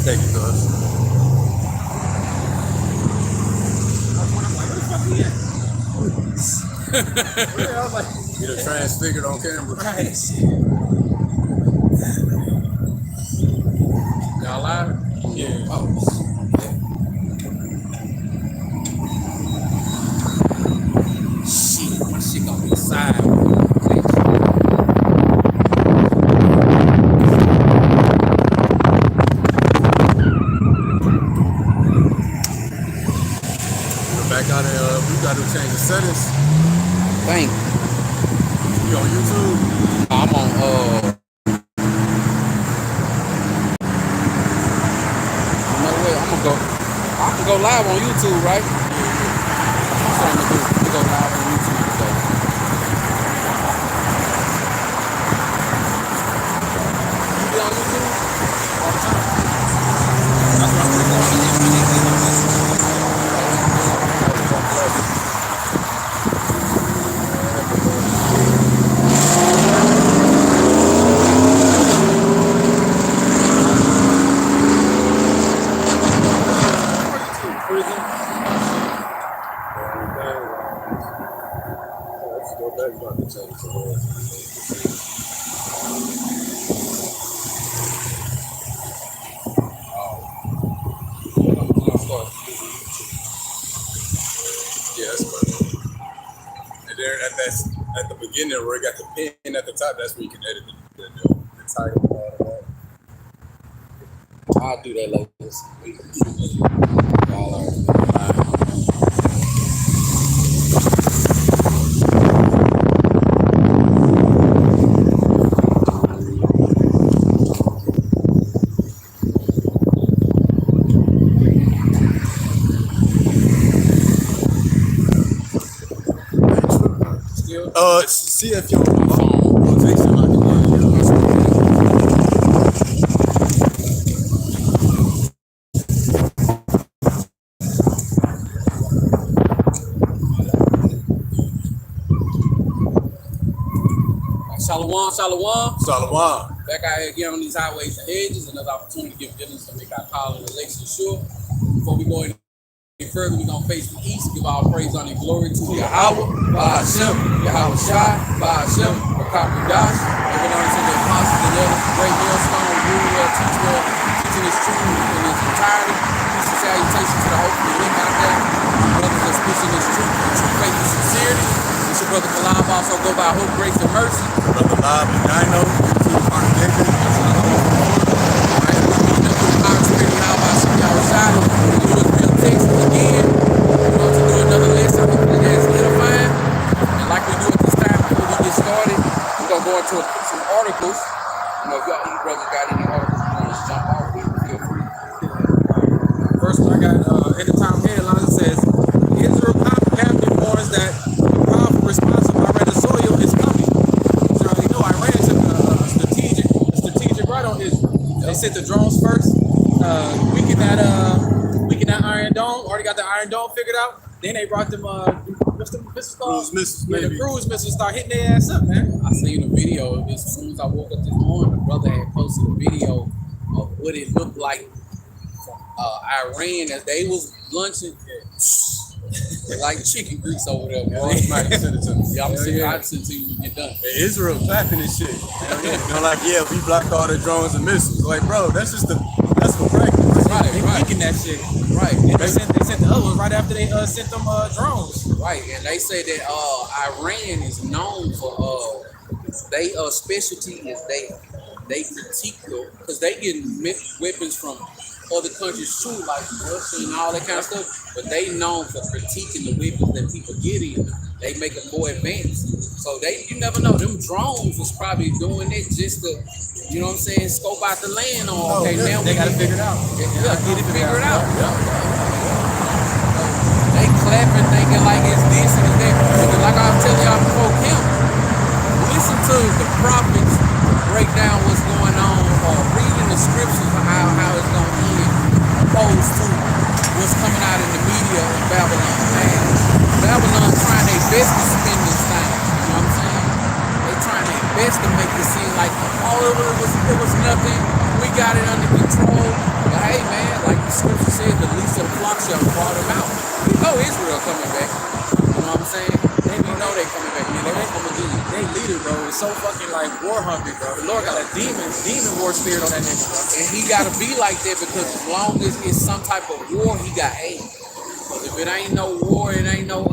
Thank you, cuz. I was like, you done transfigured on camera. Right. Y'all live? Yeah. Oh. Shit, my shit gonna be sideways. Back out there, we got to change the settings. Thank you. You on YouTube? I'm on no way, I can go live on YouTube, right? I'm starting to go live on YouTube today. You be on YouTube? All the time. That's what I'm Yeah, that's funny. And there at the beginning where it got the pin at the top, that's where you can edit the title and all of that. I'll do that later this week. Y'all are see if your phone takes it like Shalom. Shalom. Back out here again on these highways and hedges, another opportunity to give diligence to make our call and election sure. Before we go any further, we're going to face the east, give all praise, honor, and glory to Yahweh, Ba'ashem, Yahweh Shai, Ba'ashem, Ba'akakudash, everyone to the apostles and elders, the great millstone, rule well, teach well, teaching his truth in its entirety. Peace and salutations to the hopefully link out there, brothers that's pushing this truth, true faith and sincerity. It's your brother Kalam, also go by hope, grace, and mercy. Brother Bob and Dino, to Mark David. Text again, to do another lesson. Hopefully that's edifying. And like we do at this time, before we get started, we're gonna go into some articles. If y'all brothers got any articles, you want to jump off with, feel free. First one I got at the time headline says Israel captain warns that powerful response of Iran soil is coming. So you know Iran took a strategic right on Israel. They sent the drones first. Weaken that Iron Dome. Already got the Iron Dome figured out. Then they brought them what's the missiles called? Cruise missiles, Yeah, the maybe. cruise missiles start hitting their ass up, man. I seen a video of this as soon as I woke up this morning. The brother had posted a video of what it looked like from Iran as they was lunching. Like chicken grease over there, boy. Mike, send it to me. Yeah, I'm yeah. I'll send it to you when you get done. Hey, Israel clapping this shit. Like, yeah, we blocked all the drones and missiles. Like, bro, that's for practice. Right, They right. leaking that shit. Right. And they sent the other ones right after they sent them drones. Right, and they say that Iran is known for they specialty is they critique because they getting weapons from other countries too, like Russia and all that kind of stuff. But they known for critiquing the weapons that people get in. They make them more advanced. So you never know. Them drones was probably doing it just to, you know what I'm saying, scope out the land on. Okay, now they got to figure it out. Yeah, get it figured out. They clapping, thinking like it's this and it's that. But like I was telling y'all before camp, listen to the prophets break down what's going on, or reading the scriptures for how it's going to end, opposed to what's coming out in the media in Babylon. Man, Babylon trying their best to spin this thing. You know what I'm saying? best to make it seem like, oh, it was nothing. We got it under control. But hey, man, like the scripture said, the least of the flock shall crawl them out. We know Israel coming back. You know what I'm saying? We know they coming back. Man, they come again. They leader, bro, is so fucking like war hungry, bro. The Lord got a demon war spirit on that nigga, bro. And he gotta be like that because as long as it's some type of war, he got aid. Because if it ain't no war, it ain't no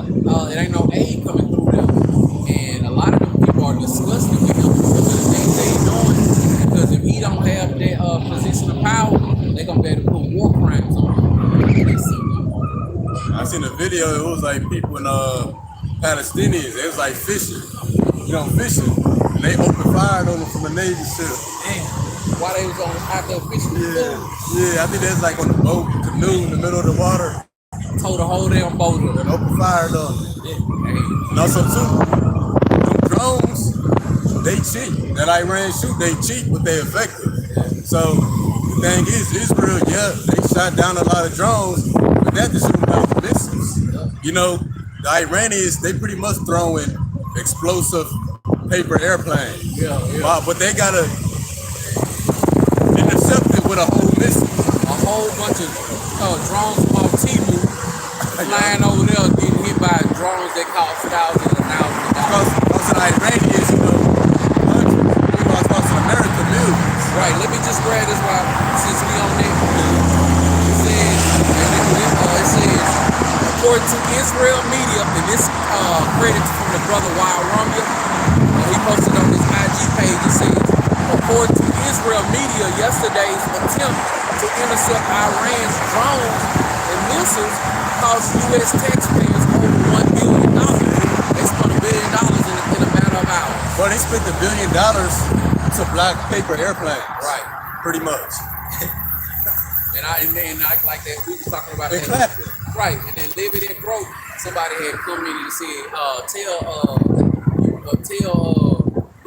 aid coming through them. And a lot of them people are disgusted with him because of the things they doing. Because if he don't have that position of power, they gonna be able to put war crimes on him. I seen a video. It was like people in Palestinians. It was like fishing. Fishing. And they opened fire on them from a Navy ship. Damn. Why they was on out there fishing? Yeah. I think that's like on the boat, canoe in the middle of the water. Told the whole damn boat up. And open fire on them. And also too, them drones, they cheap. That Iran shoot, they cheap, but they effective. So the thing is, Israel, they shot down a lot of drones, but that just shoot down missiles. The Iranians, they pretty much throwing explosive paper airplanes. Wow, but they gotta intercept it with a whole missile. A whole bunch of drones from Timu flying over there getting hit by drones that cost thousands and thousands of dollars. Because the Iranians, hundreds, people across America, millions. Right, let me just grab this while since we on that. It says, according to Israel media, and this credit from the brother Wild Rumble, he posted on his IG page, it says, according to Israel media, yesterday's attempt to intercept Iran's drones and missiles cost U.S. taxpayers over $1 billion. They spent $1 billion in a matter of hours. Well, they spent $1 billion to block paper airplanes. Right. Pretty much. And I like that, we was talking about that. Clapped it. Right, and then Live It Broke, somebody had come in and said, tell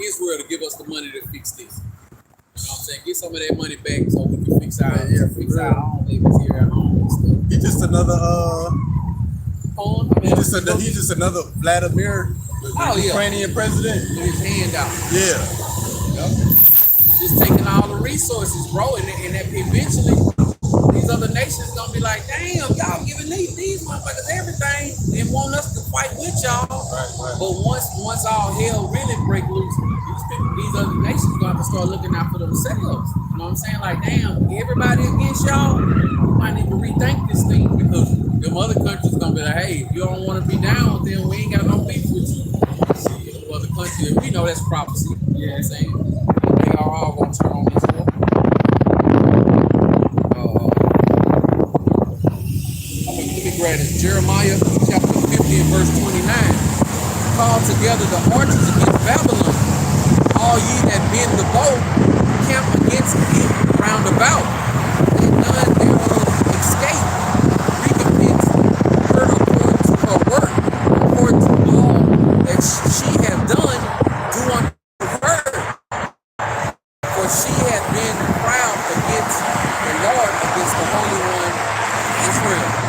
Israel to give us the money to fix this. You know what I'm saying? Get some of that money back so we can fix our own livings here at home and stuff. He's just another he's just another Vladimir, the Ukrainian president. With his hand out. Yeah. Just taking all the resources, bro, and that eventually these other nations gonna be like, damn, y'all giving these motherfuckers everything and want us to fight with y'all. Right. But once all hell really break loose, these other nations gonna have to start looking out for themselves. You know what I'm saying? Like, damn, everybody against y'all, we might need to rethink this thing because them other countries gonna be like, hey, if you don't want to be down with them, we ain't got no beef with you. See, them other countries, we know that's prophecy. You know what I'm saying? They are all gonna turn on this war. Jeremiah chapter 50 and verse 29. Call together the archers against Babylon. All ye that bend the bow, camp against it round about. Let none thereof escape. Recompense her according to her work, according to all that she hath done, do unto her. For she hath been proud against the Lord, against the Holy One of Israel.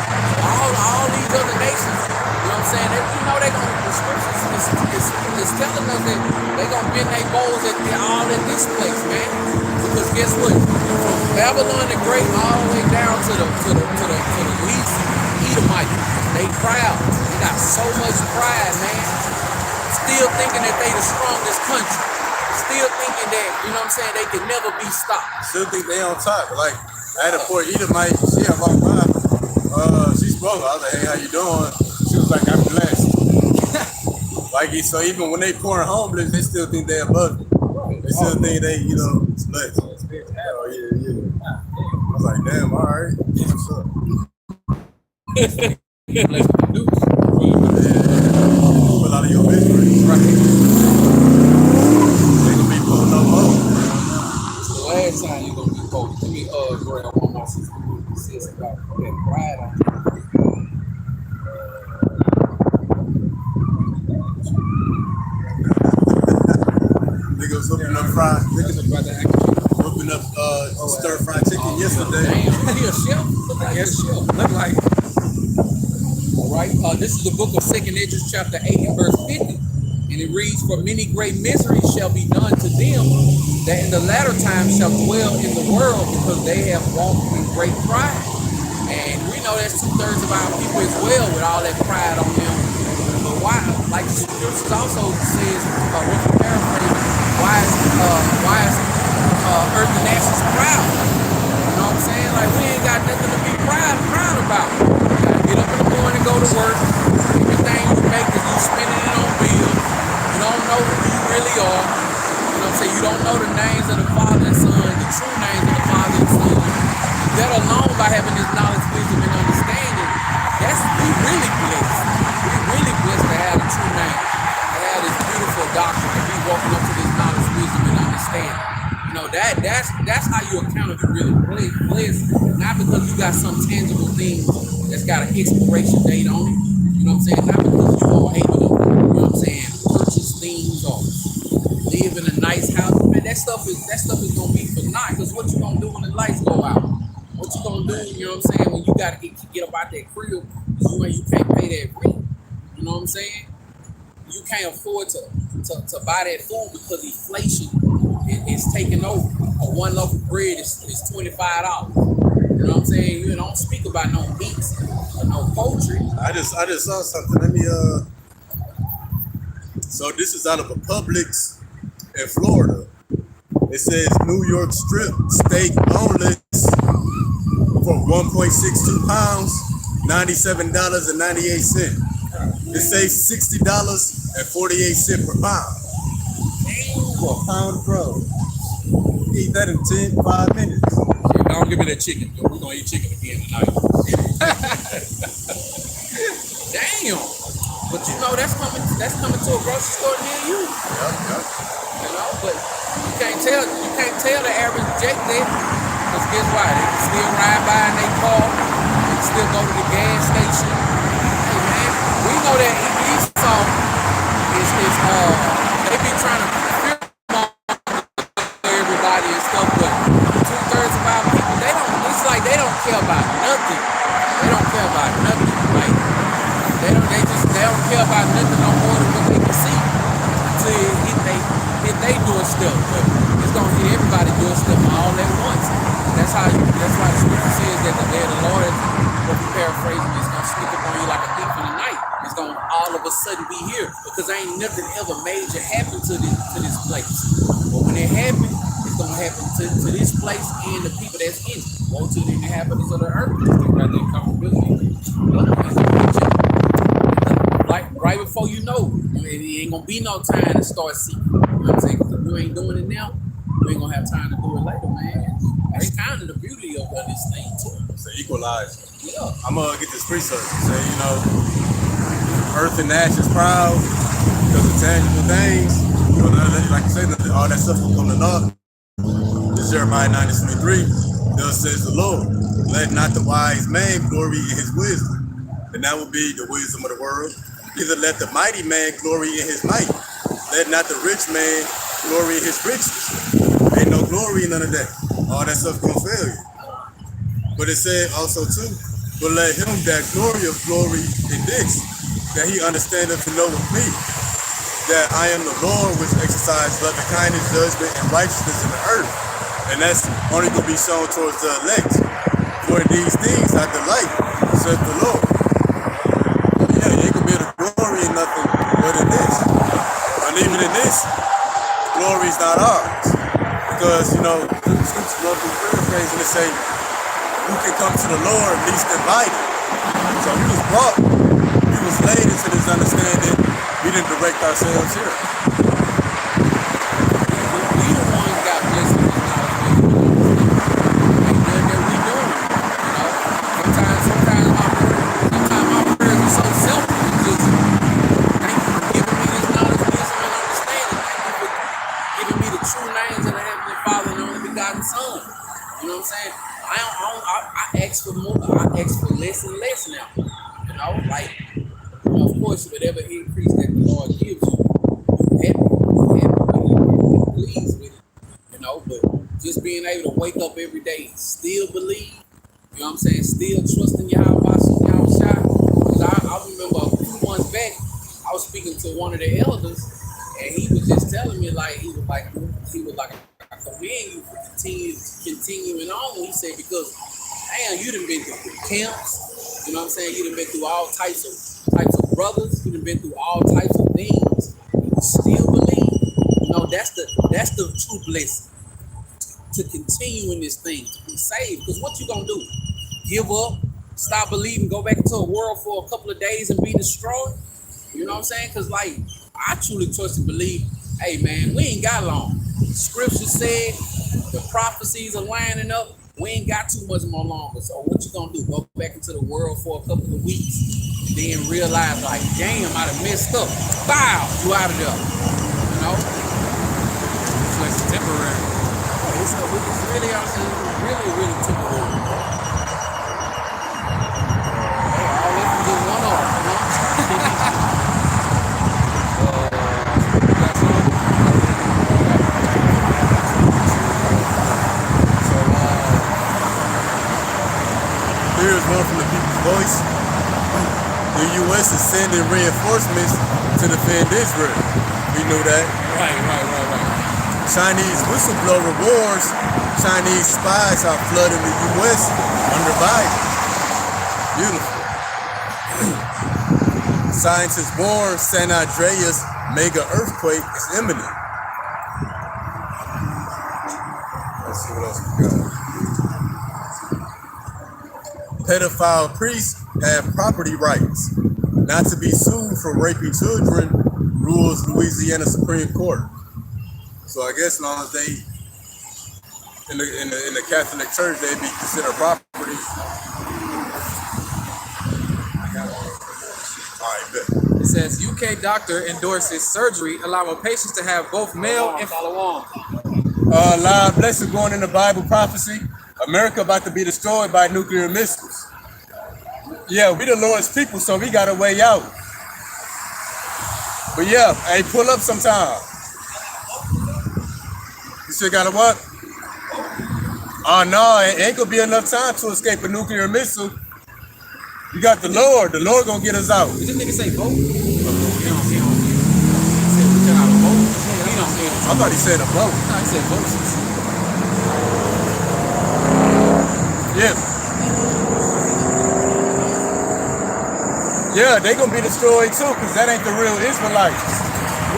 All these other nations, you know what I'm saying? They gonna, the scriptures is telling us that they gonna bend their bows all at this place, man. Because guess what? From Babylon the Great all the way down to the least Edomite, they proud. They got so much pride, man. Still thinking that they the strongest country. Still thinking that, you know what I'm saying, they can never be stopped. Still think they on top. Like, I had a poor Edomite, she had walked by. She spoke. I was like, hey, how you doing? She was like, I'm blessed. So even when they pouring homeless, they still think they're above it. They still think they, blessed. Oh, yeah. I was like, damn, all right. What's up? Pull out of your victory. Right. They gonna be pulling no more. The last time you gonna be cold. Give me Graham one more sister says about that pride on Niggas whipping up fried. Whipping up stir fried chicken yesterday. Damn, he a chef? Look like a chef. Look like it. All right. This is the book of 2 Esdras chapter 8 and verse 50. And it reads, "For many great miseries shall be done to them that in the latter time shall dwell in the world, because they have walked in great pride." And we know that's 2/3 of our people as well, with all that pride on them. But why, like the scriptures also says, with the paraphrase, why is earth and ashes proud? You know what I'm saying? Like, we ain't got nothing to be proud about. You gotta get up in the morning, go to work. Everything you make is you spending it on bills. You don't know who you really are. You know what I'm saying? You don't know the names of the Father and Son, the true names of the Father and Son. That alone, by having this knowledge, wisdom, and understanding, we really blessed. We really blessed to have the true name, to have this beautiful doctrine, to be walking up to this knowledge, wisdom, and understanding. You know, that's how you account to really blessed, not because you got some tangible thing that's got an expiration date on it. You know what I'm saying? Not because you're able to, you know what I'm saying, purchase things or live in a nice house. Man, that stuff is gonna be for naught. Because what you gonna do when the lights go out? What you gonna do, you know what I'm saying, when you gotta get up out that crib, you can't pay that rent. You know what I'm saying? You can't afford to buy that food because inflation is taking over. One loaf of bread is $25. You know what I'm saying? You don't speak about no meats or no poultry. I just saw something. Let me So this is out of a Publix in Florida. It says New York strip steak boneless for 1.62 pounds, $97.98. It says $60.48 per pound. For a pound of crow. Eat that in 5 minutes. Yeah, don't give me that chicken. We're gonna eat chicken again tonight. Damn. But you know that's coming to a grocery store near you. Yep. You know, but you can't tell the average Jake there. Because guess what? They can still ride by in their car. They can still go to the gas station. Hey man, we know that Esau is they be trying to film everybody and stuff, but 2/3 of our people, it's like they don't care about nothing. They don't care about nothing. Like they don't care about nothing no more than what they can see until if they doing stuff. But it's gonna hit everybody doing stuff all at once. That's why the scripture says that the day of the Lord, what we paraphrasing, is gonna sneak up on you like a thief in the night. It's gonna all of a sudden be here because ain't nothing ever major happen to this place. But when it happens, it's gonna happen to this place and the people that's in it. Woe to the inhabitants of the earth. They got their comfortability. Like right before you know, it ain't gonna be no time to start seeking. You know what I'm saying? Because if you ain't doing it now, you ain't gonna have time to do it later, man. That's kind of the beauty of this thing too. It's an equalizer. Yeah. I'm gonna get this research and say, you know, earth and ashes proud because of tangible things. You know, like you said, all that stuff from the north. This Jeremiah 9:23. Thus says the Lord, let not the wise man glory in his wisdom, and that will be the wisdom of the world. Neither let the mighty man glory in his might. Let not the rich man glory in his riches. Ain't no glory in none of that. All that stuff gonna fail you. But it said also too, but let him that glory of glory in this, that he understandeth to know with me, that I am the Lord which exercise loving kindness, judgment, and righteousness in the earth. And that's only gonna be shown towards the elect. For these things I delight, saith the Lord. Yeah, you ain't gonna be able to glory in nothing but in this. And even in this, glory is not ours. Because, you know, the scripture love to paraphrase and they say, who can come to the Lord least invited? So we was brought, we was laid into this understanding, we didn't direct ourselves here. We the ones got blessed with this knowledge. Ain't nothing that we doing. You know, sometimes my prayers are so simple. It's just thank you for giving me this knowledge, wisdom, and understanding. Thank you for giving me the true names of the Heavenly Father and only begotten Son. You know what I'm saying? I ask for more. I ask for less and less now. You know, like, you know, of course, whatever increase that the Lord gives you, you're happy with it, you're pleased with it. You know, but just being able to wake up every day and still believe, you know what I'm saying, still trusting Yahweh, because I remember a few months back, I was speaking to one of the elders, you done been through camps. You know what I'm saying? You done been through all types of brothers. You done been through all types of things. And you still believe. You know, that's the true blessing. To continue in this thing, to be saved. Because what you gonna do? Give up, stop believing, go back into a world for a couple of days and be destroyed? You know what I'm saying? Because like, I truly trust and believe, hey man, we ain't got long. Scripture said, the prophecies are lining up, we ain't got too much more longer. So what you gonna do? Go back into the world for a couple of weeks, then realize like, damn, I done messed up. Bow, you out of there. You know? So it's temporary. It's really, really temporary. All this is just one off, you know? Here's one from the People's Voice. The U.S. is sending reinforcements to defend Israel. We knew that. Right. Chinese whistleblower warns Chinese spies are flooding the U.S. under Biden. Beautiful. Scientists warn San Andreas mega earthquake is imminent. Let's see what else we got. Pedophile priests have property rights, not to be sued for raping children, rules Louisiana Supreme Court. So I guess as long as they in the Catholic Church, they be considered property. All right, bet. It says UK doctor endorses surgery allowing patients to have both male and Live blessing going in the Bible prophecy. America about to be destroyed by nuclear missiles. Yeah, we the Lord's people, so we got a way out. But yeah, hey, pull up sometime. You still got a what? Oh no, it ain't gonna be enough time to escape a nuclear missile. You got the Lord. The Lord gonna get us out. Did this nigga say vote? He don't say vote. He said we got a vote. He don't say it. I thought he said a vote. No, he said vote. Yeah. Yeah, they gonna be destroyed too, because that ain't the real Israelites.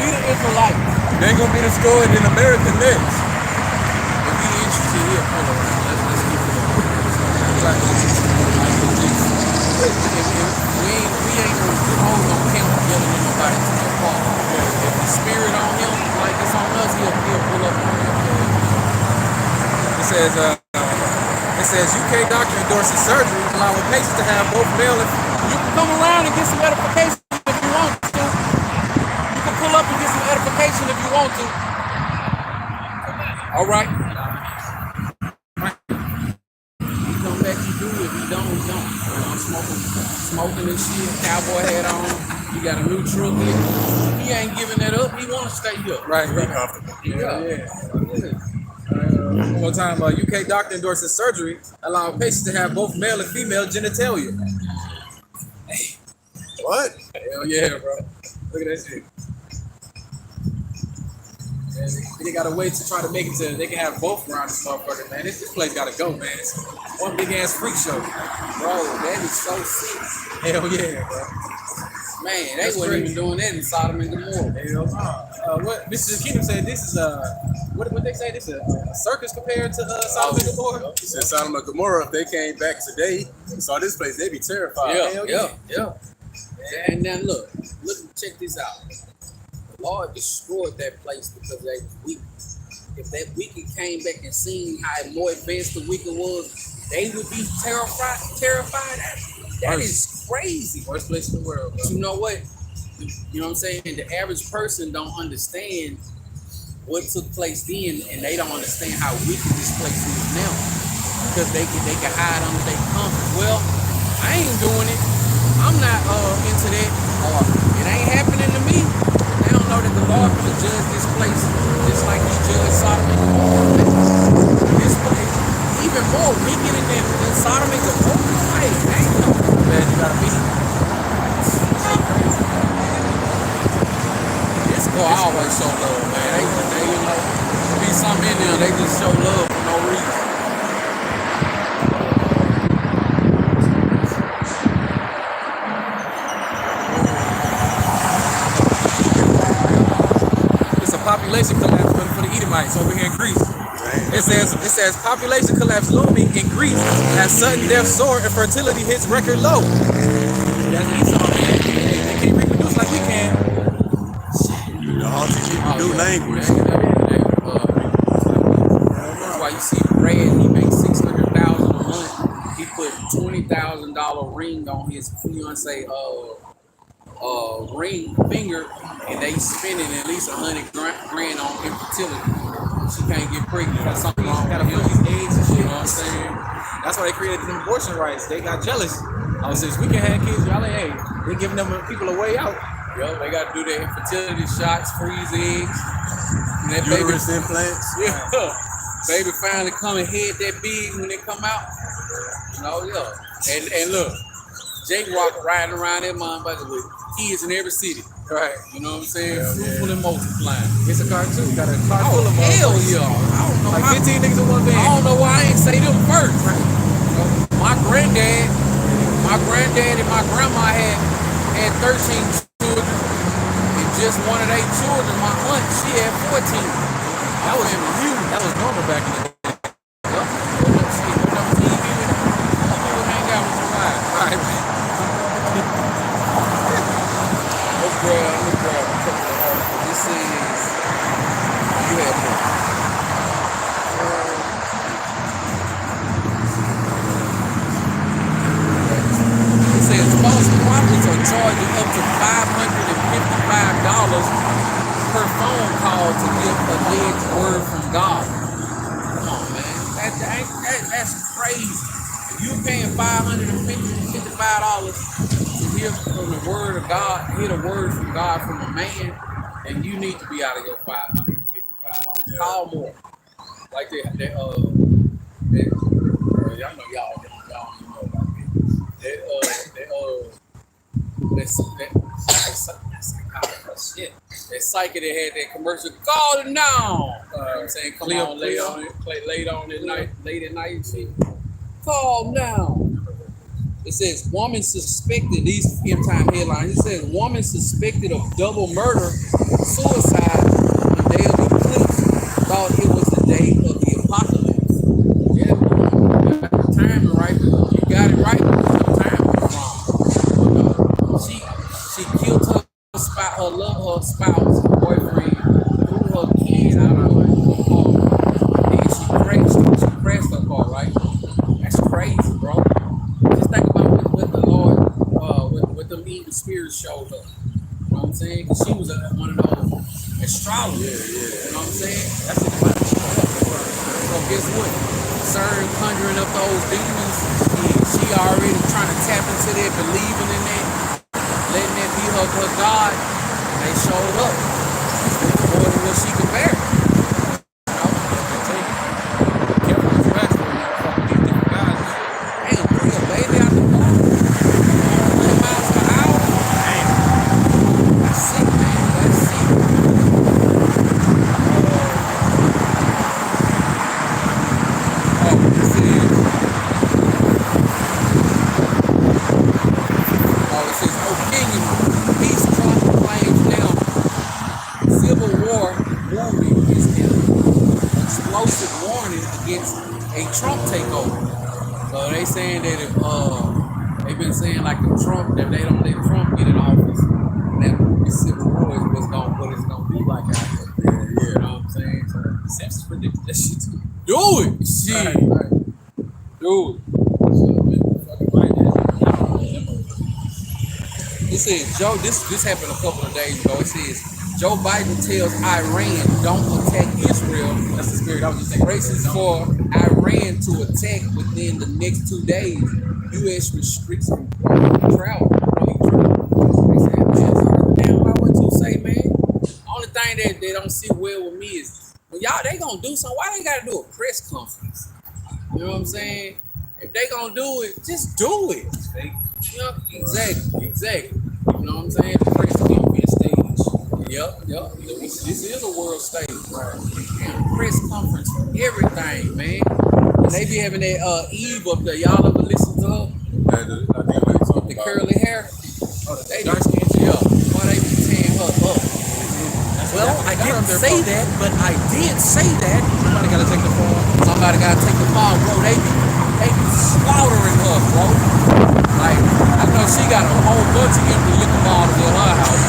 We the Israelites. They gonna be destroyed in America next. If we interested here, hold on. Let's keep it up. We ain't gonna hold no camp together with nobody to no part. If the spirit on him, like it's on us, he'll pull up on him. It says UK doctor endorses surgery allowing patients to have both male and You can come around and get some edification if you want to. You can pull up and get some edification if you want to. All right. You come back, you do. If you don't, you don't. I'm smoking this shit, cowboy hat on. You got a new truck here. He ain't giving that up. He want to stay here. right. Comfortable. Yeah. One more time, UK doctor endorses surgery allowing patients to have both male and female genitalia. What? Hell yeah, bro. Look at that shit. Man, they gotta wait to try to make it to they can have both around this motherfucker, man. This place gotta go, man. It's one big ass freak show. Bro, that is so sick. Hell yeah, bro. Man, they wasn't even doing that in Sodom and Gomorrah. Hell no. What Mr. Kingdom said, this is what they say, this is a circus compared to Sodom and Gomorrah? He said Sodom and Gomorrah, if they came back today and saw this place, they'd be terrified. Yeah. And then look, check this out. The Lord destroyed that place because they was weak. If that wicked came back and seen how more advanced the wicked was, they would be terrified. That is crazy. Worst place in the world, bro. But you know what? You know what I'm saying? The average person don't understand what took place then, and they don't understand how wicked this place is now. Because they can hide under their comfort. Well, I ain't doing it. I'm not into that. It ain't happening to me. They don't know that the Lord will judge this place just like He judged Sodom and Gomorrah. This place even more wicked than Sodom and Gomorrah. Hey, damn. Man, you gotta be. This boy always show love, man. They you know, be something in there. They just show love for no reason. population collapse for the Edomites over here in Greece. It says population collapse looming in Greece as sudden death soar and fertility hits record low. That's Esau, man. They can't reproduce like we can. All these people do language. That's why you see Brad, he makes $600,000 a month. He put $20,000 ring on his fiance ring finger, and they spending at least $100 grand on infertility. She can't get pregnant. That's something wrong. Gotta fill these eggs and shit. You know what I'm saying? That's why they created the abortion rights. They got jealous. I was since we can have kids, y'all like, hey, they giving them people a way out. Yo, they got to do their infertility shots, freeze eggs. And that Uterus implants. Yeah. Baby finally come and head that big when they come out. You know, yeah. And look, Jake walk riding around that motherfucker with kids in every city. Right. You know what I'm saying? Fruitful and multiplying. It's a car too. Got a car full of hell motherfuckers. yeah. I don't know Like how, 15 niggas in one van. I don't know why I ain't say them first. Right. My granddad and my grandma had 13 children. And just one of their children, my aunt, she had 14. That was huge. That was normal back in the day. This is you have more. It says false prophets are charging up to $555 per phone call to give alleged word from God. Come on, man. That's crazy. If you're paying $555 to hear from the word of God, hear the word from God from a man, and you need to be out of your $555. Yeah. Call more. Like y'all know y'all know about that psychic that had that commercial. Call it now. You know what I'm saying? Come on, late on it, late at night and shit. Call now. It says woman suspected, these end time headlines, it says woman suspected of double murder, suicide on day of the eclipse, thought it was the day of the apocalypse. Yeah, you got the timing right. You got it right, but the timing was wrong. She killed her spouse, boyfriend, threw her kid out of her car, and she crashed her car, right? That's crazy, bro. Just think about what the Lord, what them evil spirits showed her. You know what I'm saying? Because she was one of those astrologers. You know what I'm saying? That's it. So guess what? CERN conjuring up those demons. She already trying to tap into that, believing in that, letting that be her God. And they showed up more than what she could bear. Trump takeover. So they saying that if they've been saying like if they don't let Trump get in office, that civil war is what it's gonna be like out there. Yeah. You know what I'm saying? So the Simpsons predicted that shit too. Do it! Shit. Right. Do it. It says this happened a couple of days ago. It says Joe Biden tells Iran don't attack Israel. That's the spirit I was just saying. Races for Iran to attack within the next 2 days. U.S. restricts travel. They say, man, about what you say, man. Only thing that they don't sit well with me is, well, y'all, they gonna do something. Why they gotta do a press conference? You know what I'm saying? If they gonna do it, just do it. You know, exactly. You know what I'm saying? The press can't be a stage. Yep. This is a world stage, right? Press conference for everything, man. And they be having that Eve up there. Y'all ever listen to her? The curly hair. Oh, they dark skin. Yeah. Why they be tearing her up? Well, I didn't there, say folks. that, but I did say that. Somebody gotta take the phone. Somebody gotta take the fall, bro. They be slaughtering her, bro. Like, I know she got a whole bunch of empty liquor bottles at her house.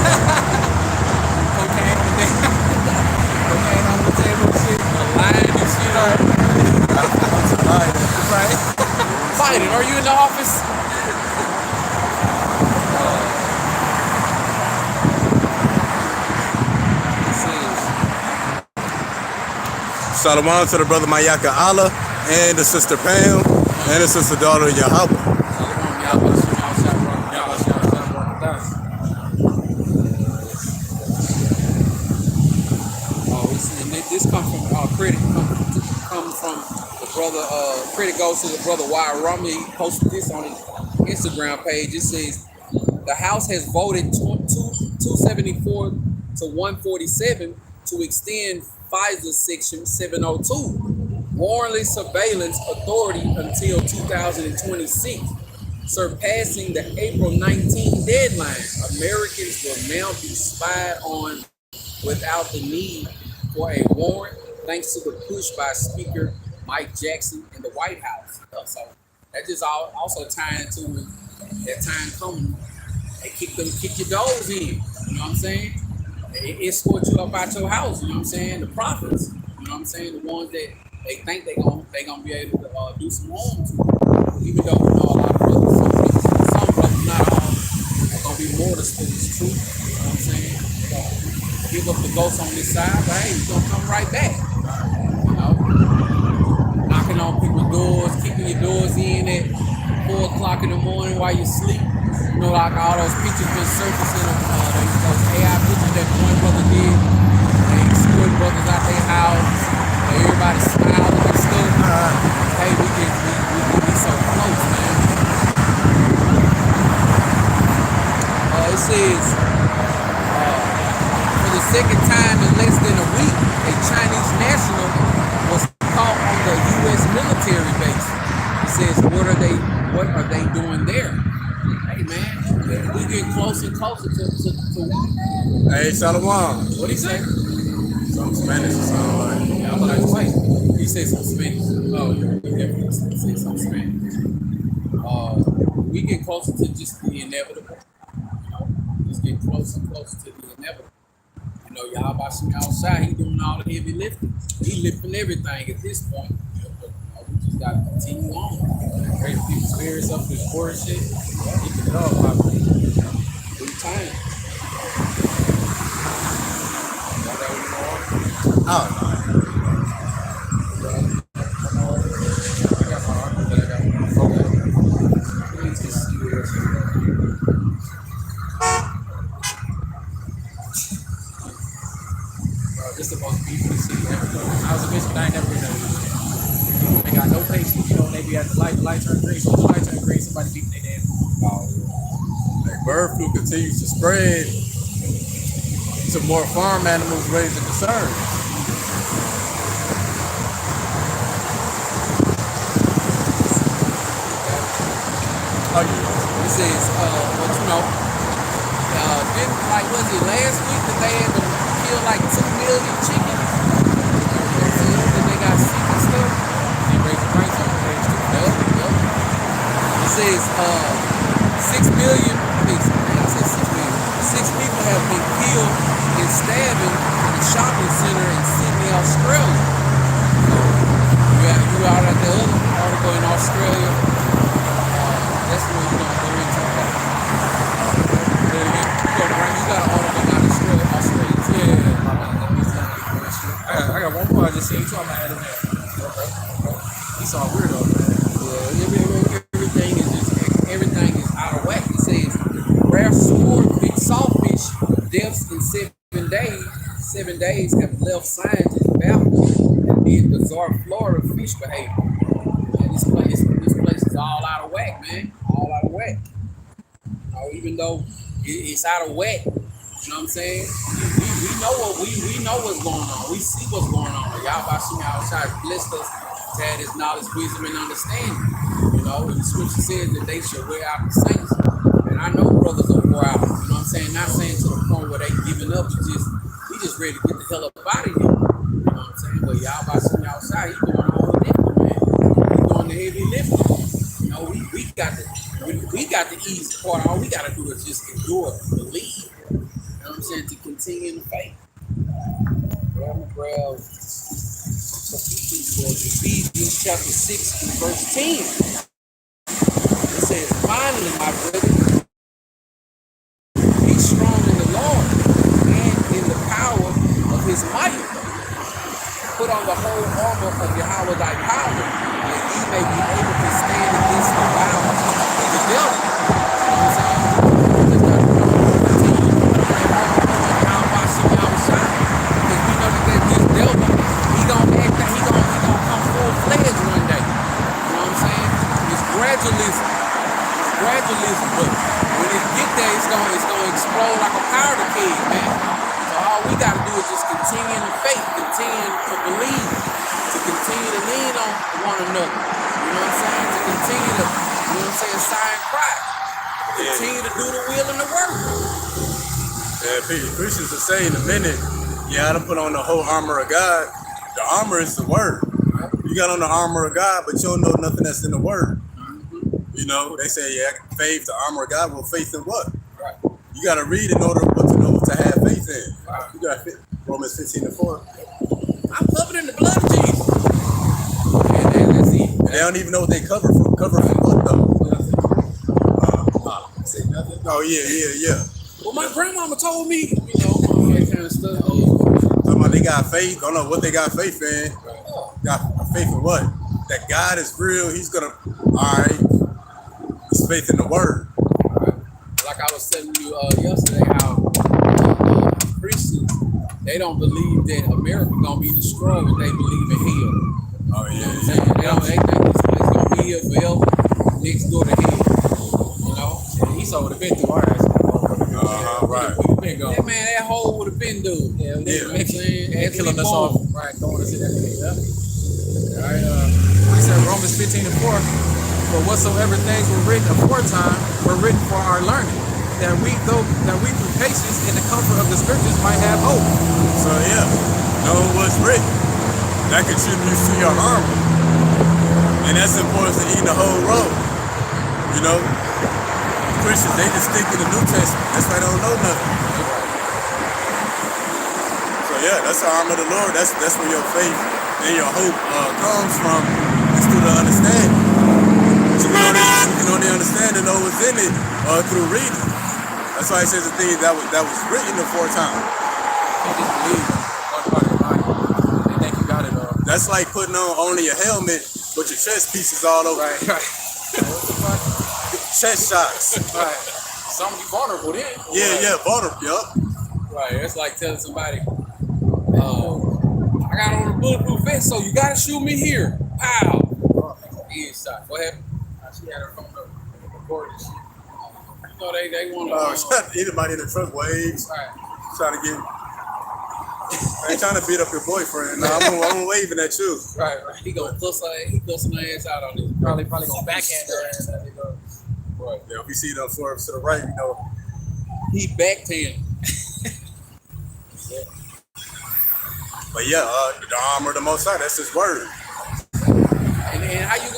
Cocaine on the table. Cocaine on the table and shit. The line and shit. Right. Fighting. Are you in the office? Shalom to the brother Mayaka Allah and the sister Pam and the sister daughter Yahweh. This comes from credit. Comes from the brother. Credit goes to the brother Y. Romney. He posted this on his Instagram page. It says the House has voted 274 to 147 to extend FISA Section 702 warrantless surveillance authority until 2026, surpassing the April 19 deadline. Americans will now be spied on without the need for a warrant, thanks to the push by Speaker Mike Jackson in the White House. So that just also tying into that time coming. They kick your doors in. You know what I'm saying? They escort you up out your house. You know what I'm saying? The prophets. You know what I'm saying? The ones that they think they gonna be able to do some harm to. Even though we know a lot of brothers, some brothers, not all, are gonna be more than true. You know what I'm saying? Give up the ghost on this side, but hey, he's gonna come right back. You know, knocking on people's doors, keeping your doors in at 4 o'clock in the morning while you sleep. You know, like all those pictures been surfacing of those AI pictures that one brother did. They escorting brothers out their house. Everybody smiling and stuff. Hey, we can be so close, man. It says. For the second time in less than a week, a Chinese national was caught on the U.S. military base. It says, what are they doing there? Hey man, we get closer and closer to Hey, Shalom. What'd he say? Some Spanish or something like. Yeah, I'm like, wait. He said some Spanish. Oh, he definitely said some Spanish. We get closer to just the inevitable. You know, just get closer and closer to the inevitable. You know, y'all about some outside, he doing all the heavy lifting. He lifting everything at this point. But we just gotta continue on. Pray people's spirits up this word shit. Keep it all popping. Through time. Oh, This the most beautiful city ever. I was a bitch, but I ain't never been there. They got no patience, you know, they be at the light turn green, so the light turn green, somebody beating their damn. like bird flu continues to spread to more farm animals, raising concern. Oh yeah. It says, what you know, then like was it last week that they had to kill like 2 million chickens? You know what I'm saying? That they got sick and stuff. They raise the price on the page too. Yep. It says 6 million. I said 6 million. 6 people have been killed in stabbing in a shopping center in Sydney, Australia. You out at the other article in Australia. That's what you're gonna go into that. You got an article about Australia. Yeah. I got one more I just seen, so I'm gonna add him there. Okay. He's all weirdo, man. Yeah, everything is out of whack. It says rare sport big sawfish deaths in 7 days. 7 days have left scientists baffled at the bizarre Florida fish behavior. Man, this place is all out of whack, man. All out of whack. You know, even though it's out of whack, you know what I'm saying? We know what's going on. We see what's going on. Y'all about to outside blessed us to have this knowledge, wisdom, and understanding. You know, and the scripture says that they should wear out the saints. And I know brothers are wore out. You know what I'm saying? Not saying to the point where they giving up. It's just we just ready to get the hell up out of here. You know what I'm saying? But y'all about to see me outside, he doing all the lifting, man. He doing the heavy lifting. You know, we got the easy part. All we gotta do is just endure, believe. You know what I'm saying? To continue in the faith. Grab Ephesians chapter 6 and verse 10. It says, finally, my brethren, be strong in the Lord and in the power of his might. Put on the whole armor of Yahweh thy power, that ye may be able to stand against the wiles of the devil. You know what I'm saying? Just gotta continue to pray down by some outside. Because we know that this devil, he gonna act that he gonna come full-fledged one day. You know what I'm saying? It's gradualism. But when it get there, it's gonna explode like a powder keg, man. So all we gotta do is just continue in faith, continue to believe, to continue to lean on one another. You know what I'm saying? To continue to, you know what I'm saying, sigh and cry. Continue to do the will and the work. Yeah, Christians will say in a minute, yeah, I done put on the whole armor of God. The armor is the word. You got on the armor of God, but you don't know nothing that's in the word. You know, they say, yeah, faith, the armor of God. Well, faith in what? Right. You got to read in order to know what to have faith in. Right. You got Romans 15:4. I'm covered in the blood of Jesus. And let's see. They don't even know what they cover for. Cover for what, though? Say nothing. Oh, yeah. Well, my grandmama told me, you know, all that kind of stuff. Talking about they got faith. Don't know what they got faith in. Got faith in what? That God is real. He's going to, all right. It's faith in the word. Like I was telling you yesterday, how Christians, they don't believe that America gonna be destroyed, but they believe in hell. Oh yeah. You know what I'm saying? They think this place gonna be here forever, next door to hell. You know? And he saw would have been through our ass. Right. That man, that hole would have been dude. Yeah. You know what I'm saying? And killing us off. Right, throwing us in that thing. Yeah. All right. We said Romans 15:4. For whatsoever things were written aforetime were written for our learning, that we through patience in the comfort of the scriptures might have hope. So yeah, know what's written. That contributes to your armor. And that's important to eat the whole road. You know? Christians, they just stick to the New Testament. That's why they don't know nothing. So yeah, that's the armor of the Lord. That's where your faith and your hope comes from. It's through the understanding. You can only understand and know what's in it through reading. That's why it says the thing that was written aforetime. You just believe they think you got it all. That's like putting on only a helmet, but your chest pieces all over. Right. Chest shots. Right. Some you vulnerable then. Yeah, vulnerable, yup. Right. It's like telling somebody, I got on a bulletproof vest, so you gotta shoot me here. Pow. Shot. What happened? She had her phone up recording shit. You know they want to. Anybody in the truck waves. Right. Trying to get. I ain't trying to beat up your boyfriend. No, I'm waving at you. Right. He gonna cuss her ass out on this. Probably gonna backhand her ass. Right. Yeah, if we see them for to the right, you know. He backed him. Yeah. But yeah, the armor of the Most High, that's his word. And how you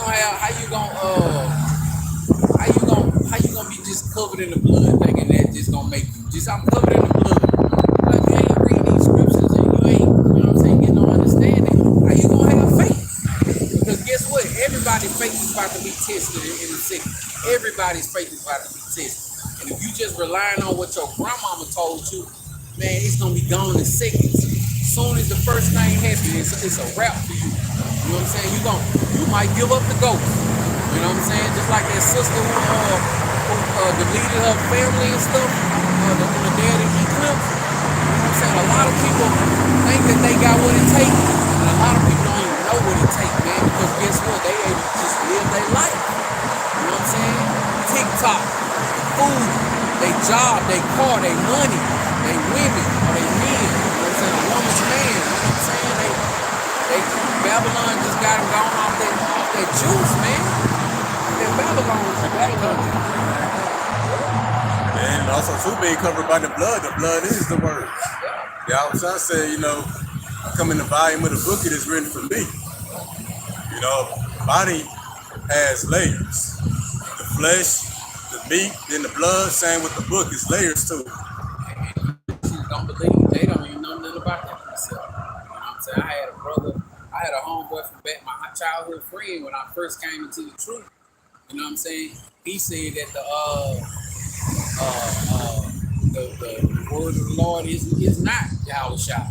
gonna be just covered in the blood, thinking that just gonna make you just I'm covered in the blood. Like you ain't reading these scriptures and you ain't, you know what I'm saying, getting no understanding. How you gonna have faith? Because guess what? Everybody's faith is about to be tested in the second. Everybody's faith is about to be tested. And if you just relying on what your grandmama told you, man, it's gonna be gone in seconds. As soon as the first thing happens, it's a wrap for you. You know what I'm saying? You might give up the ghost. You know what I'm saying? Just like that sister who deleted her family and stuff in the dead eclipse. You know what I'm saying? A lot of people think that they got what it takes, and a lot of people don't even know what it takes, man. Because guess what? They able to just live their life. You know what I'm saying? TikTok, food, their job, their car, their money, their women, or their men. You know what I'm saying? A woman's man. You know what I'm saying? Babylon just got him gone off that juice, man. That Babylon. And also too being covered by the blood. The blood is the word. Yahweh said, I come in the volume of the book it is written for me. Body has layers. The flesh, the meat, then the blood. Same with the book. It's layers too. Don't believe they don't even know nothing about that themselves. You know what I'm saying? I had a homeboy from back, my childhood friend, when I first came into the truth. You know what I'm saying? He said that the word of the Lord is not Yahweh Shah.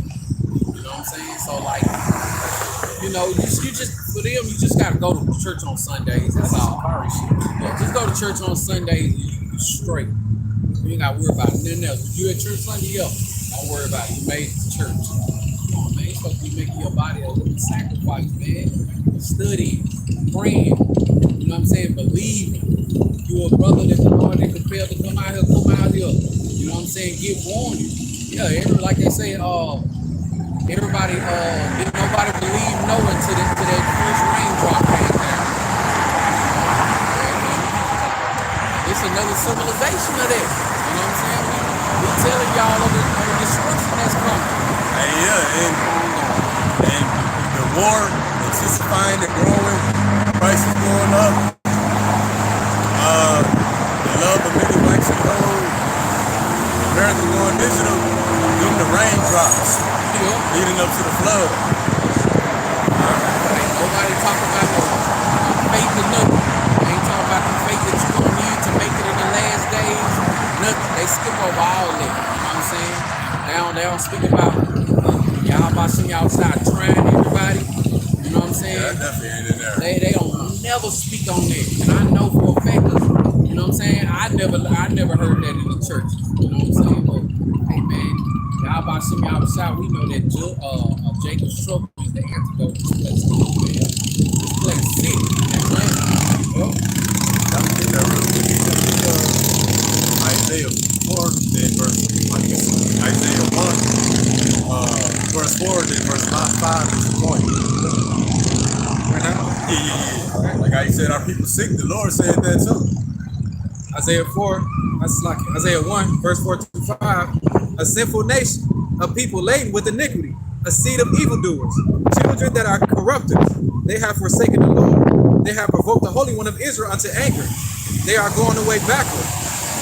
You know what I'm saying? So like, you just for them, you just gotta go to church on Sundays. That's all. Yeah, just go to church on Sundays and you straight. You ain't gotta worry about nothing else. If you at church Sunday, don't worry about it. You made it to church. Come on, man. You're supposed to be making your body a living sacrifice, man. Studying, praying. You know what I'm saying? Believing. You a brother that the Lord that compelled to come out here, come out here. You know what I'm saying? Get warned. Yeah, like they say, everybody, didn't nobody believe Noah until that first raindrop came down. It's another civilization of that. You know what I'm saying? We telling y'all of the destruction that's coming. Hey, yeah, and the war intensifying and growing, prices going up, the love of many likes and gold, America going digital, them the raindrops leading up to the flood. Ain't nobody talking about no faith or nothing. They ain't talking about the faith that you're gonna need to make it in the last days. Nothing. They skip over all that. You know what I'm saying? They don't speak about y'all about some outside trying everybody. You know what I'm saying? Yeah, that definitely ain't in there. They don't never speak on that. And I know for a fact, you know what I'm saying? I never heard that in the church. You know what I'm saying? But hey man, y'all about some outside, we know that Jacob's trouble is the antidote to this place. Man. This place sick. Isaiah 4, then Isaiah 1, verse 4, then verse 5 is the point. Right now? Yeah. Like how you said, our people sick, the Lord said that too. Isaiah 4, that's like Isaiah 1, verse 4 to 5. A sinful nation, a people laden with iniquity, a seed of evildoers, children that are corrupters. They have forsaken the Lord. They have provoked the Holy One of Israel unto anger. They are going away backward.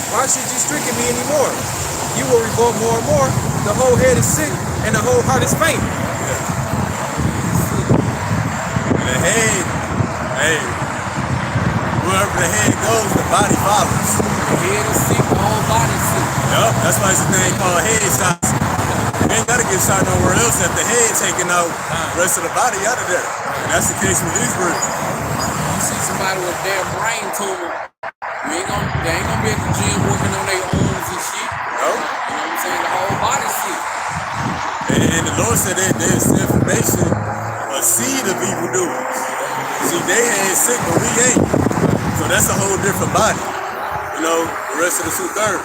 Why should you stricken me anymore? You will revolt more and more. The whole head is sick, and the whole heart is faint. And the head, hey, wherever the head goes, the body follows. The head is sick, the whole body is sick. Yup, that's why it's a thing called head shots. You ain't gotta get shot nowhere else if the head taking out the rest of the body out of there. And that's the case with Israel. You see somebody with a damn brain tumor, they ain't gonna be at the gym working on their arms and shit. No. You know what I'm saying? The whole body's sick. And the Lord said that there's information, a seed of evildoers. See, they ain't sick, but we ain't. So that's a whole different body. The rest of the 2/3.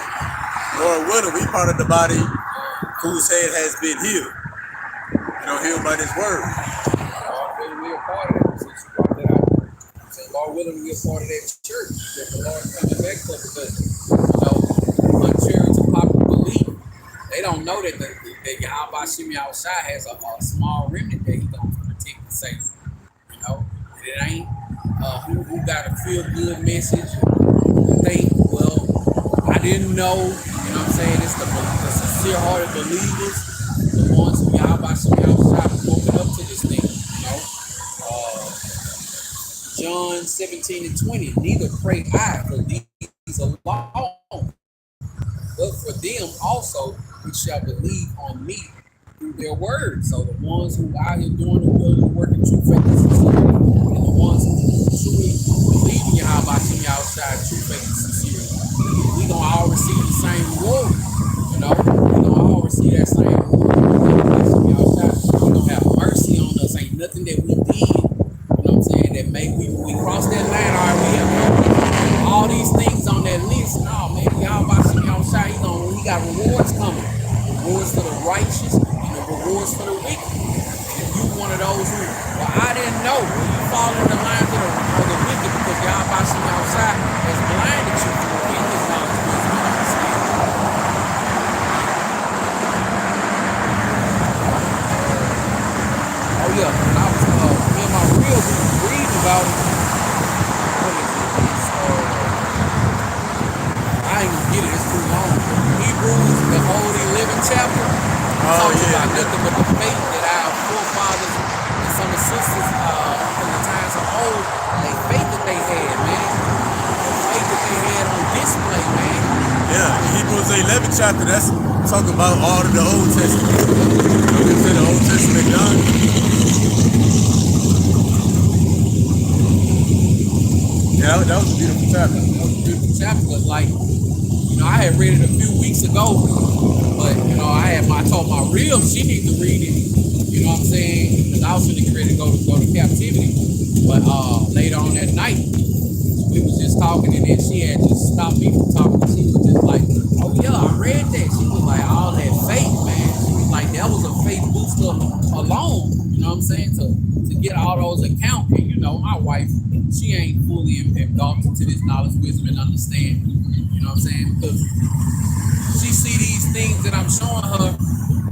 Lord willing, we part of the body whose head has been healed. Healed by this word. Lord willing, we a part of that. Since you brought that out. So Lord willing, we a part of that church that the Lord coming back for, because contrary to popular belief, they don't know that Yahweh Shimi outside has a small remnant that he gonna protect and save. It ain't who got a feel good message. Think, well, I didn't know. You know what I'm saying? It's the sincere hearted believers, the ones who Yahweh Shimi outside woken up to this thing. John 17:20. Neither pray I for these alone, but for them also which shall believe on me through their word. So the ones who out here doing the will of the work in true faith and sincerity, and the ones who truly believe in Yahweh Shimi outside true faith and sincerity, we gonna all receive the same reward. We gonna all receive that same reward. He gonna have mercy on us. Ain't nothing that we did. You know what I'm saying? That make we cross that line. All right, we have all these things on that list. No, man, Yahweh Shimi outside. He got rewards coming. Rewards for the righteous and the rewards for the wicked. And if you one of those who, well, I didn't know, you fall in the lines of the wicked because Yahweh Shimi outside has blinded you from getting his knowledge, wisdom, and understanding. reading about what is it? I ain't gonna get it. It's too long. Hebrews, the whole 11th chapter, talks about nothing but the faith that our forefathers and some of the sisters from the times of old, the faith that they had, man. The faith that they had on display, man. Yeah, Hebrews 11th chapter, that's talking about all of the Old Testament. You say the Old Testament done. Yeah, that was a beautiful chapter. That was a beautiful chapter, but like, you know, I had read it a few weeks ago, but you know, I told my real she needs to read it. You know what I'm saying? Because I was really ready to go to captivity. But later on that night, we was just talking, and then she had just stopped me from talking. She was just like, "Oh yeah, I read that." She was like, "All that faith, man." She was like, "That was a faith booster alone." You know what I'm saying? To get all those accounts, and you know, my wife, she ain't fully engulfed into this knowledge, wisdom, and understanding. You know what I'm saying? Because she see these things that I'm showing her,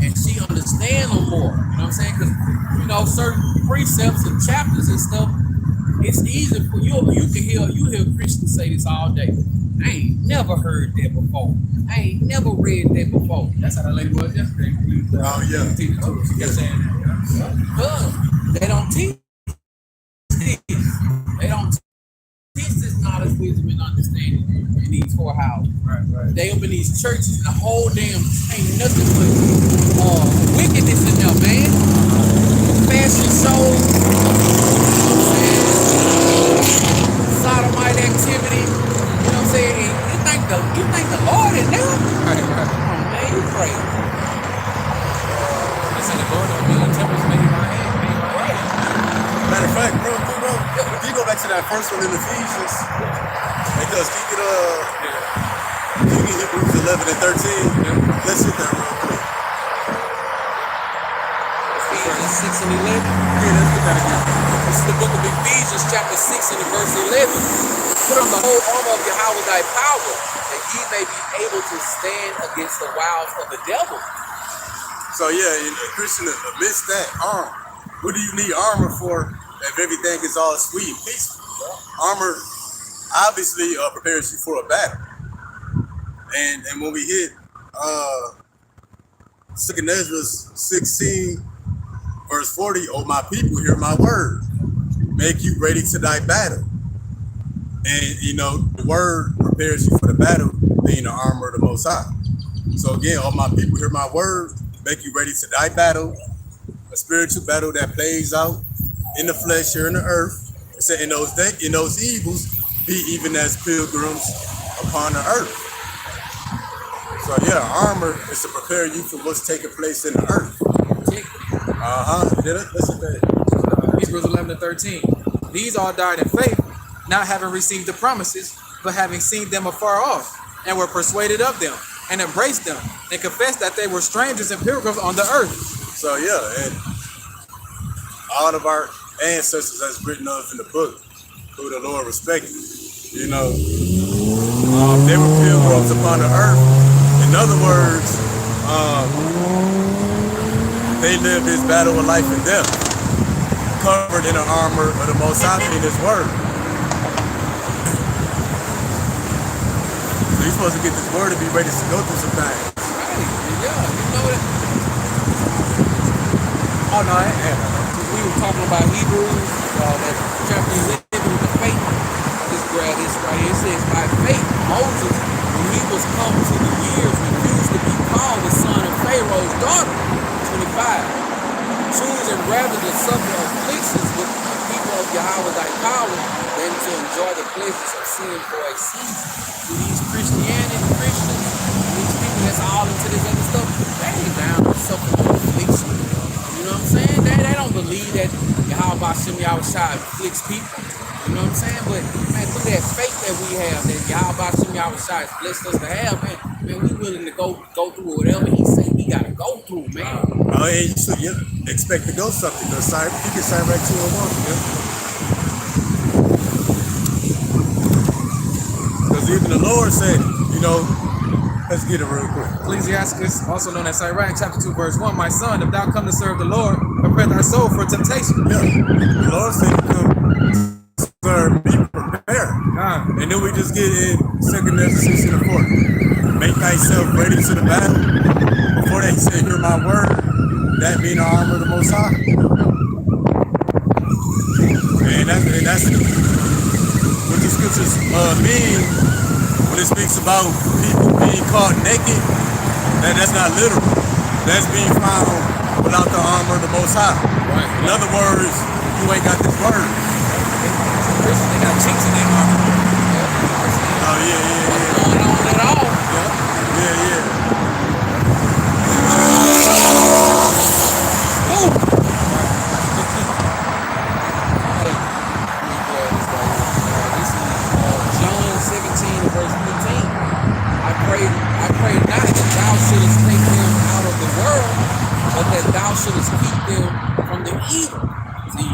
and she understand them more. You know what I'm saying? Because you know, certain precepts and chapters and stuff, it's easy for you. You hear Christians say this all day. I ain't never heard that before. I ain't never read that before. That's how that lady was yesterday. Oh yeah. She kept saying that. Because they don't teach this. They don't teach this knowledge, wisdom, and understanding in these four houses. Right. They open these churches and the whole damn ain't nothing but wickedness in there, man. Fashion shows, you know what I'm saying? Sodomite activity, you know what I'm saying? And you think the Lord is there? Right. Come on, man, you crazy. Listen, the Lord of the temples made my hand. Matter of fact, bro, if you go back to that first one in Ephesians, because keep it you can Hebrews 11 and 13. Let's hit that real quick. Ephesians 6 and 11. Yeah, let's get that again. This is the book of Ephesians, chapter 6 and verse 11. Put on the whole armor of Yahweh thy power, that ye may be able to stand against the wiles of the devil. So yeah, Christian, amidst that armor, what do you need armor for if everything is all sweet and peaceful? Armor obviously prepares you for a battle. And when we hit 2 Ezra 16, verse 40, "Oh my people, hear my word. Make you ready to thy battle." And you know, the word prepares you for the battle, being the armor of the Most High. So again, "Oh my people, hear my word. Make you ready to thy battle." A spiritual battle that plays out in the flesh here in the earth. It said, in those evils, be even as pilgrims upon the earth. So yeah, armor is to prepare you for what's taking place in the earth. Listen to that. Hebrews 11 and 13. These all died in faith, not having received the promises, but having seen them afar off, and were persuaded of them, and embraced them, and confessed that they were strangers and pilgrims on the earth. So yeah, and all of our ancestors, as written of in the book, who the Lord respected, you know, they were pilgrims upon the earth. In other words, they lived this battle of life and death, covered in the armor of the Most High in His word. So you're supposed to get this word to be ready to go through some things. Right, yeah, you know that. Oh no, I ain't. We were talking about Hebrews, that chapter 11 with the faith. Just grab this right here. It says, by faith, Moses, when he was come to the years, refused to be called the son of Pharaoh's daughter. 25. Choosing rather to suffer afflictions with the people of Yahweh thy power than to enjoy the pleasures of sin for a season. To these Christians, these people that's all into this other stuff, they ain't down to suffer affliction. You know what I'm saying? They don't believe that Yahweh Shem Yahushua afflicts people. You know what I'm saying? But man, through that faith that we have, that Yahweh Shem Yahushua has blessed us to have, man, we willing to go through whatever He say we gotta go through, man. Oh, and you should expect to go something. Because you can sign right to a woman. Because even the Lord said, you know, let's get it real quick. Ecclesiastes, also known as Sirach, chapter 2, verse 1. My son, if thou come to serve the Lord, Prepare thy soul for temptation. Yeah. The Lord said to come serve, be prepared. And then we just get in 2 Thessalonians 6 and 4. Make thyself ready to the battle. Before they say, hear my word, that being the armor of the Most High. And that's what the scriptures mean when it speaks about people being caught naked. That's not literal. That's being found without the armor of the Most High. Right. In other words, you ain't got this word. They got chinks in their armor. Oh yeah. Going on at all. Yeah. This is John 17 and verse 15. I pray not that thou shouldest take them out of the world, but that thou shouldest keep them from the evil. See,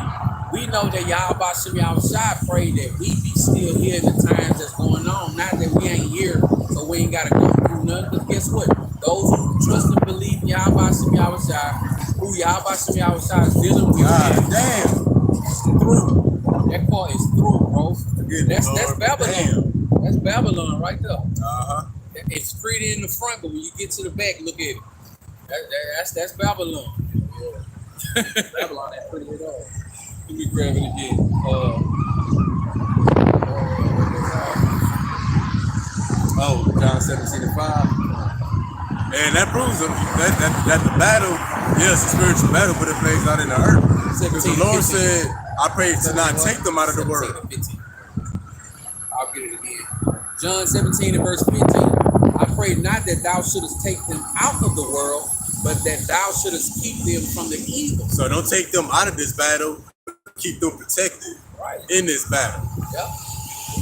we know that Yahweh Shem Yahushua prayed that we be still here in the times that's going on. Not that we ain't here, so we ain't got to go through nothing. Because guess what? Those who trust and believe in Yahweh Shem Yahushua, who Yahweh Shem Yahushua is dealing with, Damn. through. That part is through, bro. That's Lord, Babylon. damn. That's Babylon right there. Uh-huh. It's pretty in the front, but when you get to the back, look at it. That's Babylon. Yeah. Babylon, that's pretty at all. Let me grab it again. John 17 and 5. And that proves that the battle, yes, it's a spiritual battle, but it plays out in the earth. Because the Lord said, I pray to not take them out of the world. 15. I'll get it again. John 17 and verse 15. I pray not that thou shouldest take them out of the world, but that thou shouldest keep them from the evil. So don't take them out of this battle, keep them protected in this battle. Yep.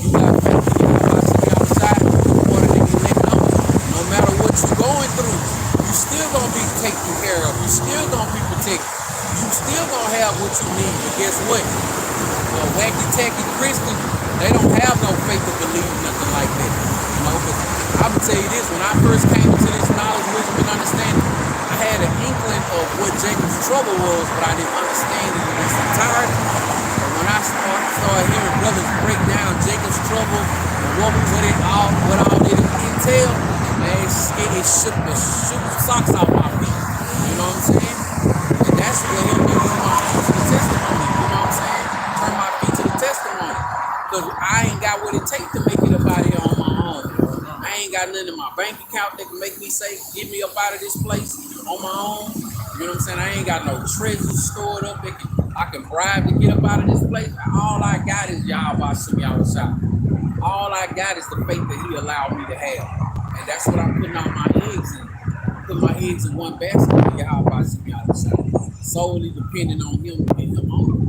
You got faith in Yahweh outside, more than they can make up. No matter what you're going through, you still gonna be taken care of. You still gonna be protected. You still gonna have what you need. But guess what? Wacky tacky Christians, they don't have no faith to believe nothing like that. You know, but I would tell you this, when I first came into this knowledge, wisdom, and understanding, I had an inkling of what Jacob's trouble was, but I didn't understand it in its entirety. But when I started hearing brothers break down Jacob's trouble and what all it entailed, man, it shook the socks off my feet. You know what I'm saying? And that's what helped me with my testimony. You know what I'm saying? Turn my feet to the testimony. Because I ain't got what it takes to make it up out here on my own. I ain't got nothing in my bank account that can make me say, get me up out of this place on my own. You know what I'm saying? I ain't got no treasure stored up that I can bribe to get up out of this place. All I got is Yahweh Shem Yahushua. All I got is the faith that he allowed me to have. And that's what I'm putting all my eggs in. Put my eggs in one basket with Yahweh Shem Yahushua. Solely depending on him and him only.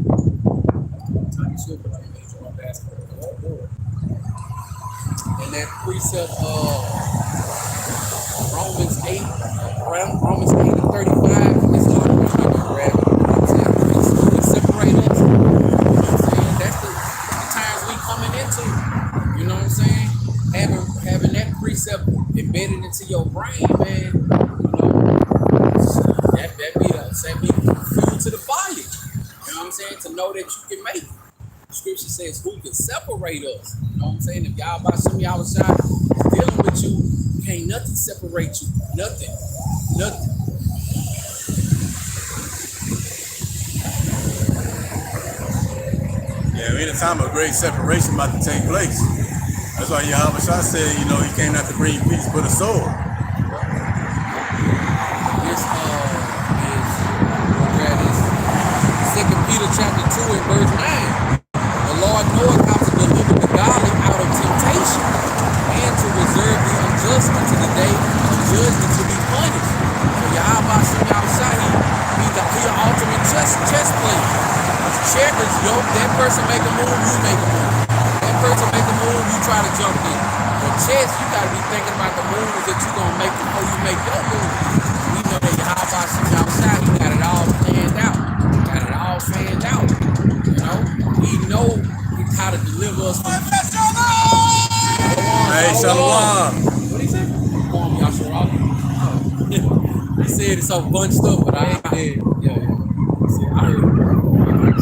And that precept Romans 8 and 35 is all I'm trying to grab. It separate us. You know what I'm saying? That's the times we coming into. You know what I'm saying? Having that precept embedded into your brain, man. You know, that be fuel to the fire. You know what I'm saying? To know that you can make it. Scripture says, who can separate us? You know what I'm saying? If Yahweh Shem Yahushua is dealing with you, can't nothing separate you. Nothing. Yeah, we're in a time of great separation about to take place. That's why Yahweh said, he came not to bring peace but a sword. This is 2 Peter chapter 2 and verse 9. The Lord knoweth how to deliver the godly out of temptation and to reserve the unjust unto the day of judgment to be punished. So Yahweh Shem Yahushua, he the ultimate chess player. Checkers, that person make a move, you make a move. That person make a move, you try to jump in. But chess, you gotta be thinking about the moves that you're gonna make before you make your move. We know that Yahweh Shem Yahushua, he got it all planned out. You know, he know how to deliver us from. Hey, Shalom. What he say? He said it's so bunched up, but I ain't dead. Yeah. I heard it.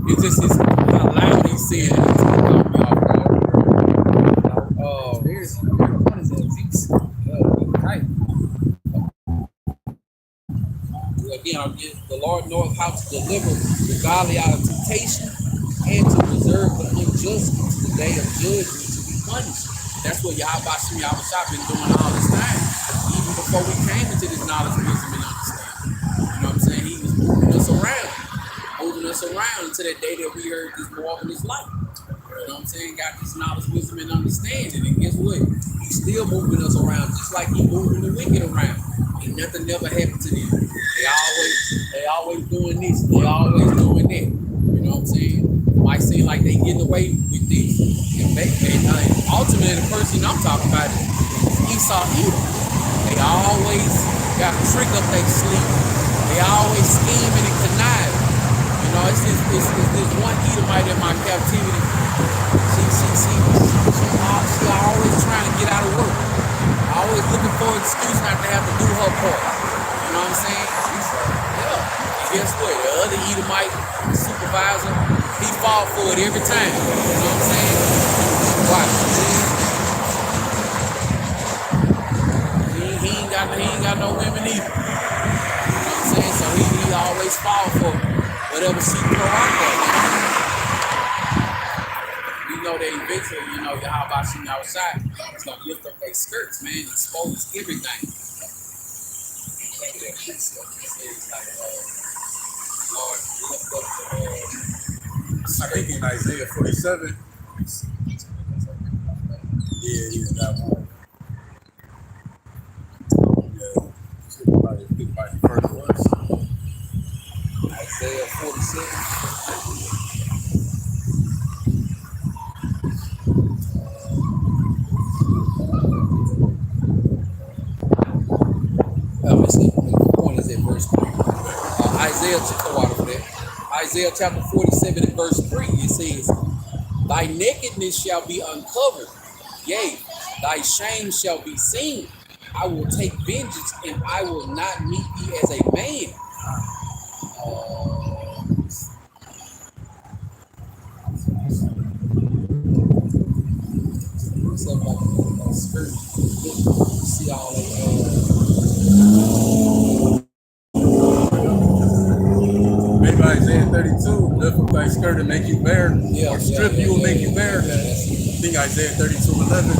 It's just it's how loud he said it. It's caught me off guard. What is that? Six. Right. Again, the Lord knoweth how to deliver the godly out of temptation and to preserve the unjust to the day of judgment to be punished. That's what Yahweh been doing all this time. Even before we came into this knowledge, wisdom, and understanding. You know what I'm saying? He was moving us around until that day that we heard this marvelous light. You know what I'm saying? Got this knowledge, wisdom, and understanding. And guess what? He's still moving us around just like he moving the wicked around. And nothing never happened to them. They always doing this. They always doing that. You know what I'm saying? It might seem like they getting away with this. And ultimately, the person I'm talking about is Esau Edom. They always got a trick up their sleeve. They always scheming and conniving. You know, it's this one Edomite in my captivity. She always trying to get out of work. Always looking for an excuse not to have to do her part. You know what I'm saying? Yeah. And guess what? The other Edomite supervisor, he fought for it every time. You know what I'm saying? Watch. He ain't got no women either. You know what I'm saying? So he always fought for whatever she throw out there. You know that eventually, you know, how about she outside? It's gonna lift up their skirts, man, expose everything. It's like, Lord, lift up I think in Isaiah 47. Yeah, that one. Yeah, think about the first verse. Isaiah 47. Let's see. The point is at verse 3. Isaiah, go out of that. Isaiah chapter 47 and verse 3, it says, thy nakedness shall be uncovered, yea, thy shame shall be seen. I will take vengeance, and I will not meet thee as a man. See all Maybe Isaiah 32, lift up thy skirt and make you bare, or strip you and make you bare. I think Isaiah 32:11.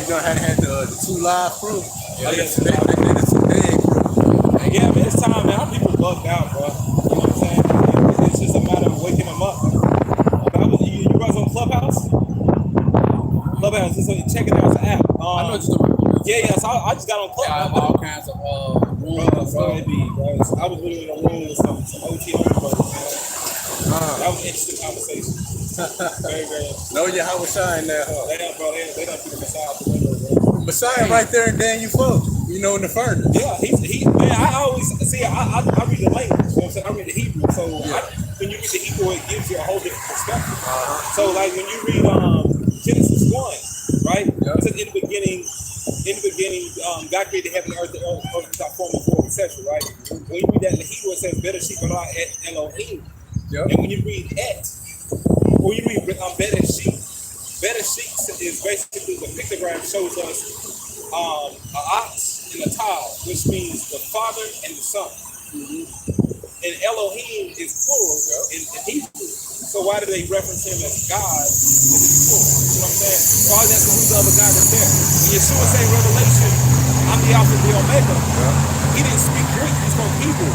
You know how they had the two live crew. Yeah, man, it's time, man. Our people bugged out, bro. You know what I'm saying? It's just a matter of waking them up. You guys on Clubhouse? Clubhouse, check it out. It's an app. I know what you're talking about. Yeah, so I just got on Clubhouse. I have all kinds of rooms. Bro. I was literally in a room with some OT brothers, man. That was an interesting conversation. Very, very interesting. No, yeah, how was Shine there, huh? They done put the Messiah out the window, bro. Messiah right there in Daniel 4, you know, in the furnace. Yeah, man, I always see. I read the language. You know what I'm saying? I read the Hebrew. So when you read the Hebrew, it gives you a whole different perspective. So like when you read Genesis 1, right? It says in the beginning, God created heaven and earth without form and void, etc. Right? When you read that in the Hebrew, it says better sheep are not et Elohim. And when you read better sheep is basically the pictogram shows us an ox and a tau, which means the Father and the Son. And Elohim is plural in Hebrew. So why do they reference him as God if it's plural? You know what I'm saying? Probably that's who's the other guy that's there. When Yeshua say Revelation, I'm the Alpha and the Omega. he didn't speak Greek, he spoke Hebrew.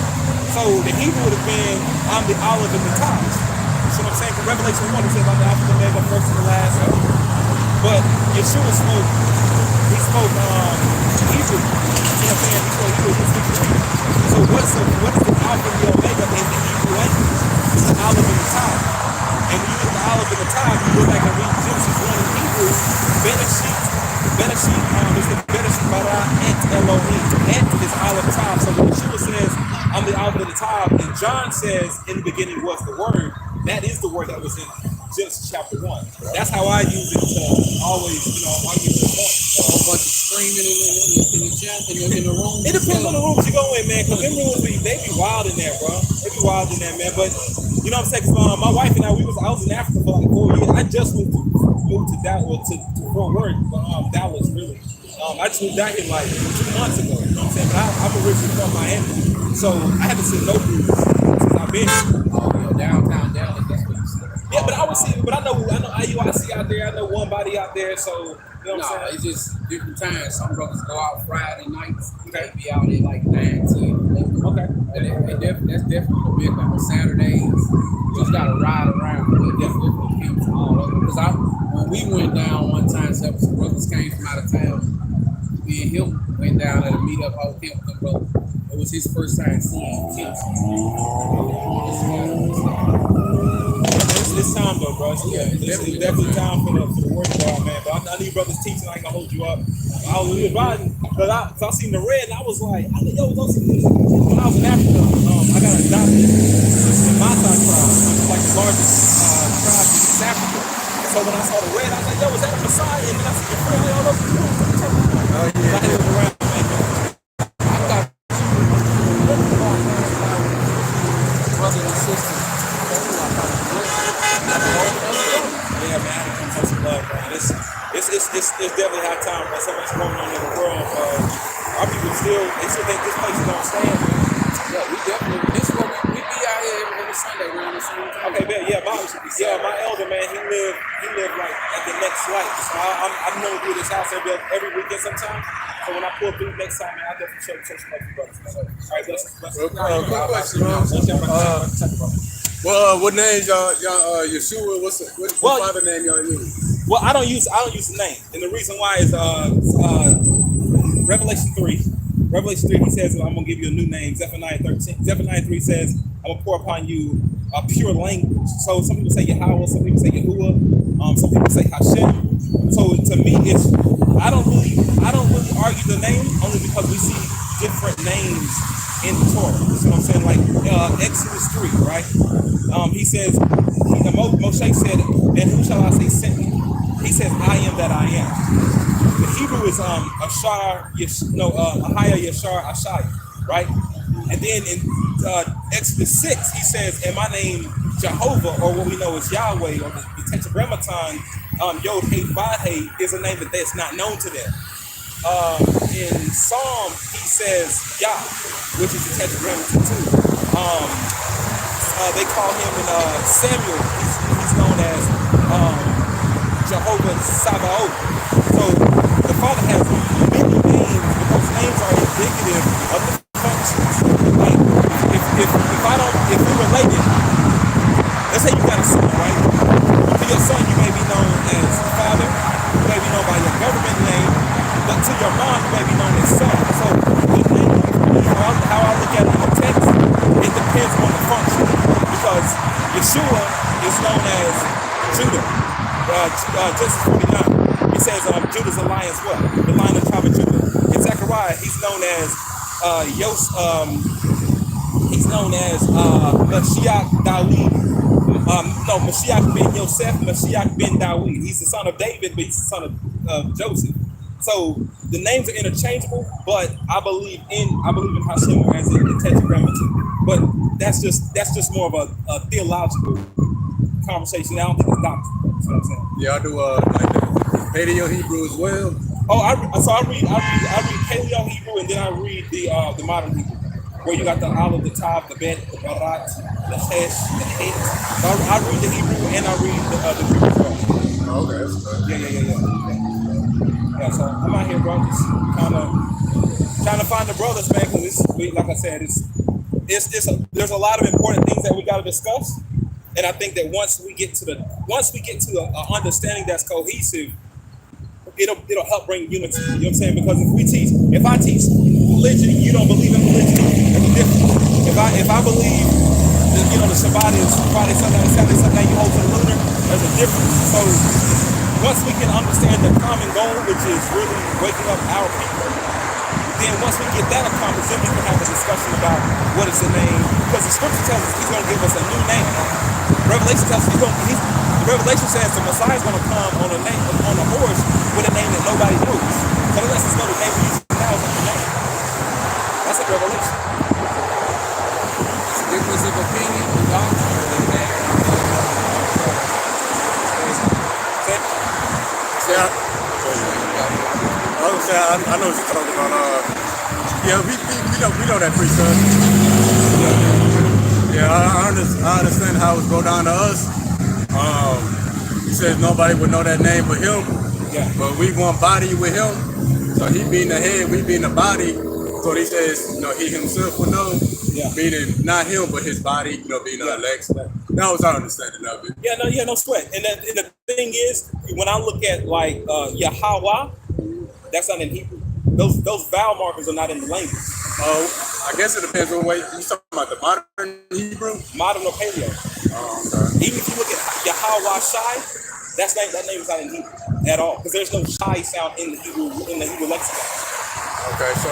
So the Hebrew would have been, I'm the olive and the top. You see what I'm saying? From Revelation 1, it says, I'm the Alpha and the Omega, first and the last. But Yeshua spoke Hebrew. You see what I'm saying? He spoke Hebrew, he speaks Greek. So what is the Alpha and the Omega in the Hebrew language? It's the olive and the top. And when you get the olive and the top, you go back and read Genesis 1 in Hebrew, Bereshit, is the Bereshit bara et Elohim. Et is olive top. So when Yeshua says, I'm the olive and the top, and John says, in the beginning was the word, that is the word that was in Genesis chapter 1. That's how I use it to always, argue the point. A whole bunch of screaming in the chat in the room. It depends on the rooms you go in, man, because them rooms, they be wild in there, bro. They be wild in there, man. But, you know what I'm saying? Cause, my wife and I, I was in Africa for like 4 years. I just moved to Dallas, to Fort Worth, Dallas, really. I just moved out here like 2 months ago, you know what I'm saying? But I'm originally from Miami. So I haven't seen no groups since I've been here. Downtown Dallas, that's what you said. Yeah, but I know IUIC out there. I know one body out there. So you know what I'm saying? It's just different times. Some brothers go out Friday nights. They be out there like 9, 10, 11. Okay. That's definitely the big on Saturdays. You just gotta ride around. But definitely camps all over. Because when we went down one time, some brothers came from out of town. Me and him went down at a meetup whole camp with them brothers. It was his first time seeing camps. It's time though, bro. It's definitely time for the work out, man. But I need brothers teaching. I ain't gonna hold you up. I was riding, but I seen the red, and I was like, when I was in Africa, I got adopted. This is the Maasai tribe, which is like the largest tribe in East Africa. So when I saw the red, I was like, yo, is that a Messiah? And then I see the friend all over the room. Oh yeah. I was around, man. I thought brothers and sisters. Yeah, man, I come from some love, man. It's definitely high time, man. So much going on in the world. Our people still think this place is gonna stand, man. Yeah, we definitely. This is what we be out here every Sunday around the same time. Okay, man. My elder man, he lived like at the next light. So I'm known to do this house every weekend sometime. So when I pull through next time, man, I'll definitely show some love for brothers. All right, bless. Quick question, bro. Well, what names y'all Yeshua? What's the father name y'all use? Well, I don't use the name, and the reason why is Revelation 3. Revelation 3, he says, I'm gonna give you a new name. Zephaniah 3 says, I'm gonna pour upon you a pure language. So some people say Yahweh, some people say Yahuwah, some people say Hashem. So to me, I don't really argue the name only because we see different names in the Torah. You see what I'm saying? Like Exodus 3, right? He says, Moshe said, and who shall I say sent me? He says, I am that I am. The Hebrew is Ahaya Yashar Ashai, right? And then in Exodus 6, he says, and my name Jehovah, or what we know as Yahweh, or the Tetragrammaton, Yod Hey Vav Hey, is a name that's not known to them. In Psalm, he says Yah, which is the Tetragrammaton too. They call him in Samuel, he's known as Jehovah Sabaoth. So the Father has many names, but those names are indicative of the functions. Like if we're related, let's say you got a son, right? To your son, you may be known as father, you may be known by your government name, but to your mom, you may be known as son. So the name, how I look at it in the text, it depends on the function. Because Yeshua is known as Judah. Genesis 49, he says Judah's a lion as well, the lion of the tribe of Judah. In Zechariah, he's known as Mashiach Dawid. Mashiach ben Yosef, Mashiach ben Dawid. He's the son of David, but he's the son of Joseph. So the names are interchangeable, but I believe in Hashem as in the Tetragrammaton. But that's just more of a theological conversation. I don't think it's doctrine. You know what I'm saying? Yeah, I do like the Paleo Hebrew as well. Oh, I read Paleo Hebrew, and then I read the modern Hebrew, where you got the Aleph, the Tav, the Bet, the Barat, the Hesh, the Het. So I read the Hebrew and I read the Greek as well. Oh, okay, that's good. Yeah. Yeah, so I'm out here, bro, just kind of trying to find the brothers, man, because like I said, there's a lot of important things that we got to discuss, and I think that once we get to a understanding that's cohesive, it'll help bring unity. You know what I'm saying? Because if I teach religion, you don't believe in religion, that's different. If I believe that, the Shabbat is Friday, Saturday, Sunday, you hold to the lunar, there's a difference. So once we can understand the common goal, which is really waking up our people, then once we get that accomplished, then we can have a discussion about what is the name. Because the scripture tells us he's going to give us a new name. Revelation tells us Revelation says the Messiah is going to come on a horse with a name that nobody knows. So that lets us know the name we use now is not the name. That's a revelation. Difference of opinion and doctrine is that. I know what you're talking about. Yeah, we know that priesthood. Yeah, I understand how it's go down to us. He says nobody would know that name but him. Yeah. But we one body with him. So he being the head, we being the body. So he says, he himself would know. Yeah. Meaning not him but his body, being the elect. That was our understanding of it. Yeah, no sweat. And the thing is, when I look at like Yahweh, that's not in Hebrew. Those vowel markers are not in the language. Oh, I guess it depends on what you talking about, the modern Hebrew? Modern or paleo. Oh, okay. Even if you look at Yahweh Shai, that name is not in Hebrew at all. Because there's no Shai sound in the Hebrew lexicon. Okay, so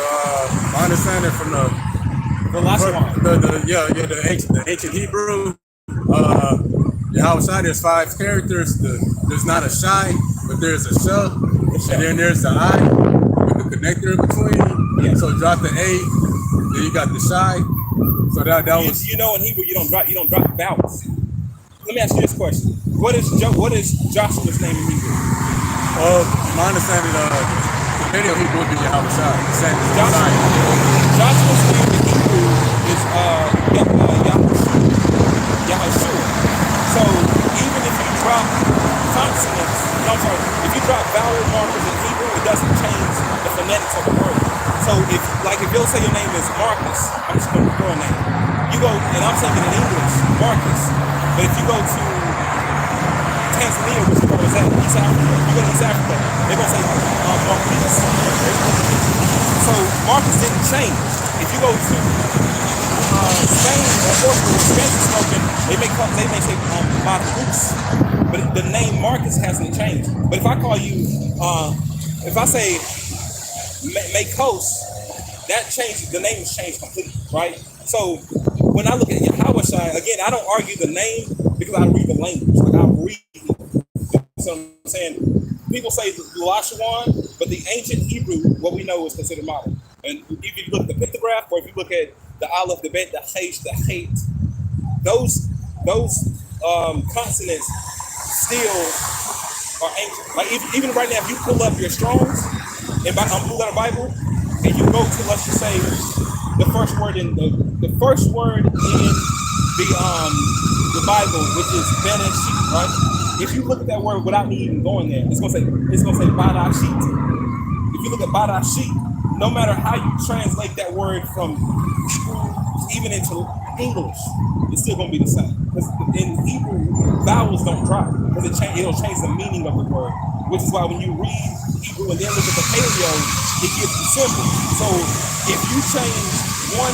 my understanding from the last one. The ancient Hebrew, Yahweh Shai, there's 5 characters. There's not a Shai, but there's a Shah. And then there's the I with the connector in between. Yeah. So drop the A, then you got the Shai. So that was. In Hebrew you don't drop vowels. Let me ask you this question: What is Joshua's name in Hebrew? My understanding the video Hebrew would be Yahweh Shai. Joshua's name in Hebrew is Yahushua. So even if you drop consonants, if you drop vowel markers in Hebrew, it doesn't change the phonetics of the word. So if you'll say your name is Marcus, I'm just going to throw a name. You go, and I'm saying it in English, Marcus. But if you go to Tanzania, which is where it's at, East Africa, you go to East Africa, they're going to say Marcus. So Marcus didn't change. If you go to Spain or Portugal, where Spanish is spoken, they may say Marcus. But the name Marcus hasn't changed. But if I call you, if I say Makos, that changed, the name has changed completely, right? So when I look at Yahweh Shai, again, I don't argue the name because I read the language. Like I read, so I'm saying, people say Lashawan, but the ancient Hebrew, what we know is considered modern. And if you look at the pictograph, or if you look at the Aleph, the Bet, the H, the Hate, those consonants still are ancient. Like even right now, if you pull up your Strongs and Blue Letter Bible, and you go to, let's just say, the first word in the Bible, which is Ben and sheep, right? If you look at that word without me even going there, it's gonna say Badashit. If you look at Badashit, no matter how you translate that word from even into English, it's still gonna be the same. Because in Hebrew, vowels don't drop because it'll change the meaning of the word. Which is why when you read Hebrew and then look at the paleo, it gives you simple. So if you change one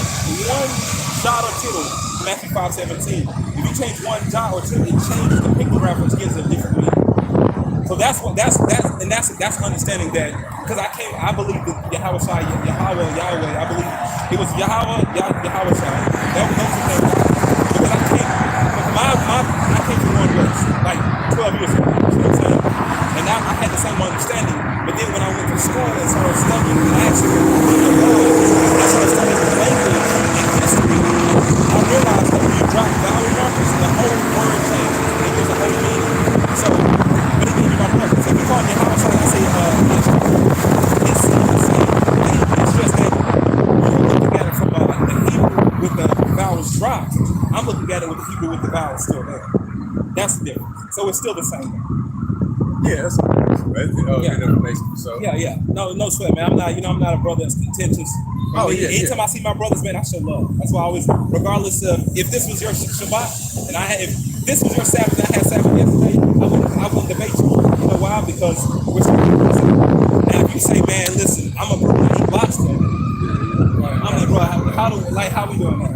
jot or tittle, Matthew 5:17, if you change one jot or tittle, it changes the pictograph, which gives it a different meaning. So that's understanding that, because I believe that Yahweh Shai, Yahweh, I believe it was Yahweh Shai. Those are things. Because I came from one race like 12 years ago. You know what I'm saying? And now I had the same understanding. But then when I went to school and started studying, and I actually started studying the language and history, I realized that when you drop vowel markers, the whole word changes. It gives a whole meaning. So, but again, you got to remember. So if you call me Yahweh Shai, I say it's still the same thing. It's just that you're looking at it from the Hebrew with the vowels dropped. I'm looking at it with the Hebrew with the vowels still there. That's the difference. So it's still the same. Yeah, that's Good information. So Yeah. No sweat, man. I'm not a brother that's contentious. Anytime I see my brothers, man, I show love. That's why I always, regardless of if this was your Shabbat and if this was your Sabbath and I had Sabbath yesterday, I wouldn't debate you. You know why? Because we're still. Now, if you say, man, listen, I'm a brother that eat lobster, I'm like, bro, how we doing that?